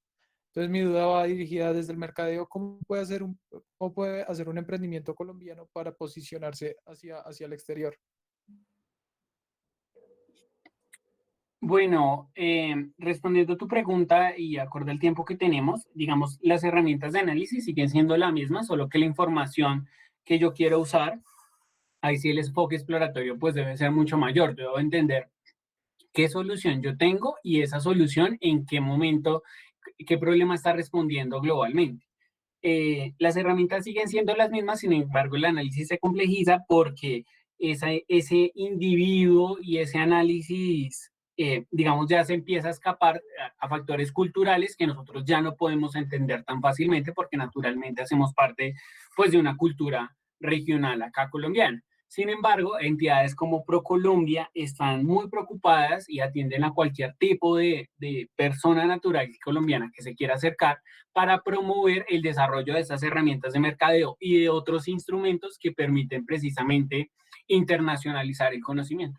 Entonces mi duda va dirigida desde el mercadeo, cómo puede hacer un emprendimiento colombiano para posicionarse hacia el exterior? Bueno, respondiendo a tu pregunta y acorde al tiempo que tenemos, digamos, las herramientas de análisis siguen siendo la misma, solo que la información que yo quiero usar, ahí sí el enfoque exploratorio pues debe ser mucho mayor. Debo entender qué solución yo tengo y esa solución en qué momento, qué problema está respondiendo globalmente. Las herramientas siguen siendo las mismas, sin embargo, el análisis se complejiza porque ese individuo y ese análisis, digamos, ya se empieza a escapar a factores culturales que nosotros ya no podemos entender tan fácilmente porque naturalmente hacemos parte, pues, de una cultura regional acá colombiana. Sin embargo, entidades como ProColombia están muy preocupadas y atienden a cualquier tipo de persona natural colombiana que se quiera acercar para promover el desarrollo de estas herramientas de mercadeo y de otros instrumentos que permiten precisamente internacionalizar el conocimiento.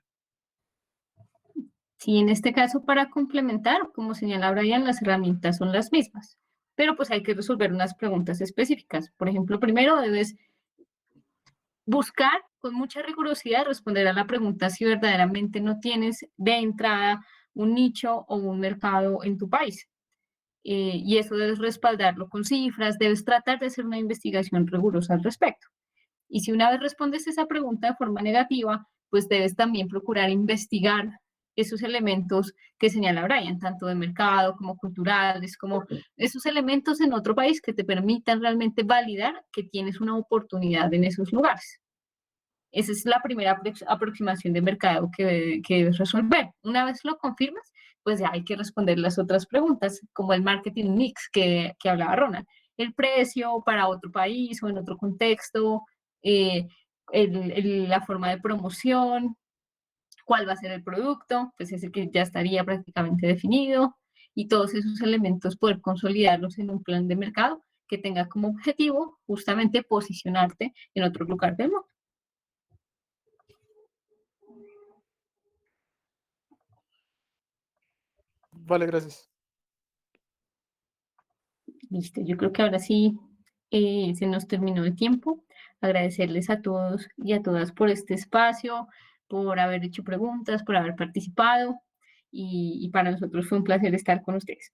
Sí, en este caso para complementar, como señala Brian, las herramientas son las mismas, pero pues hay que resolver unas preguntas específicas. Por ejemplo, primero debes buscar con mucha rigurosidad responder a la pregunta si verdaderamente no tienes de entrada un nicho o un mercado en tu país. Y eso debes respaldarlo con cifras, debes tratar de hacer una investigación rigurosa al respecto. Y si una vez respondes esa pregunta de forma negativa, pues debes también procurar investigar esos elementos que señala Brian, tanto de mercado como culturales, como esos elementos en otro país que te permitan realmente validar que tienes una oportunidad en esos lugares. Esa es la primera aproximación de mercado que debes resolver. Una vez lo confirmas, pues ya hay que responder las otras preguntas, como el marketing mix que hablaba Ronald. El precio para otro país o en otro contexto, eh, la forma de promoción, cuál va a ser el producto, pues ese que ya estaría prácticamente definido, y todos esos elementos poder consolidarlos en un plan de mercado que tenga como objetivo justamente posicionarte en otro lugar del mundo. Vale, gracias. Listo, yo creo que ahora sí se nos terminó el tiempo. Agradecerles a todos y a todas por este espacio, por haber hecho preguntas, por haber participado y para nosotros fue un placer estar con ustedes.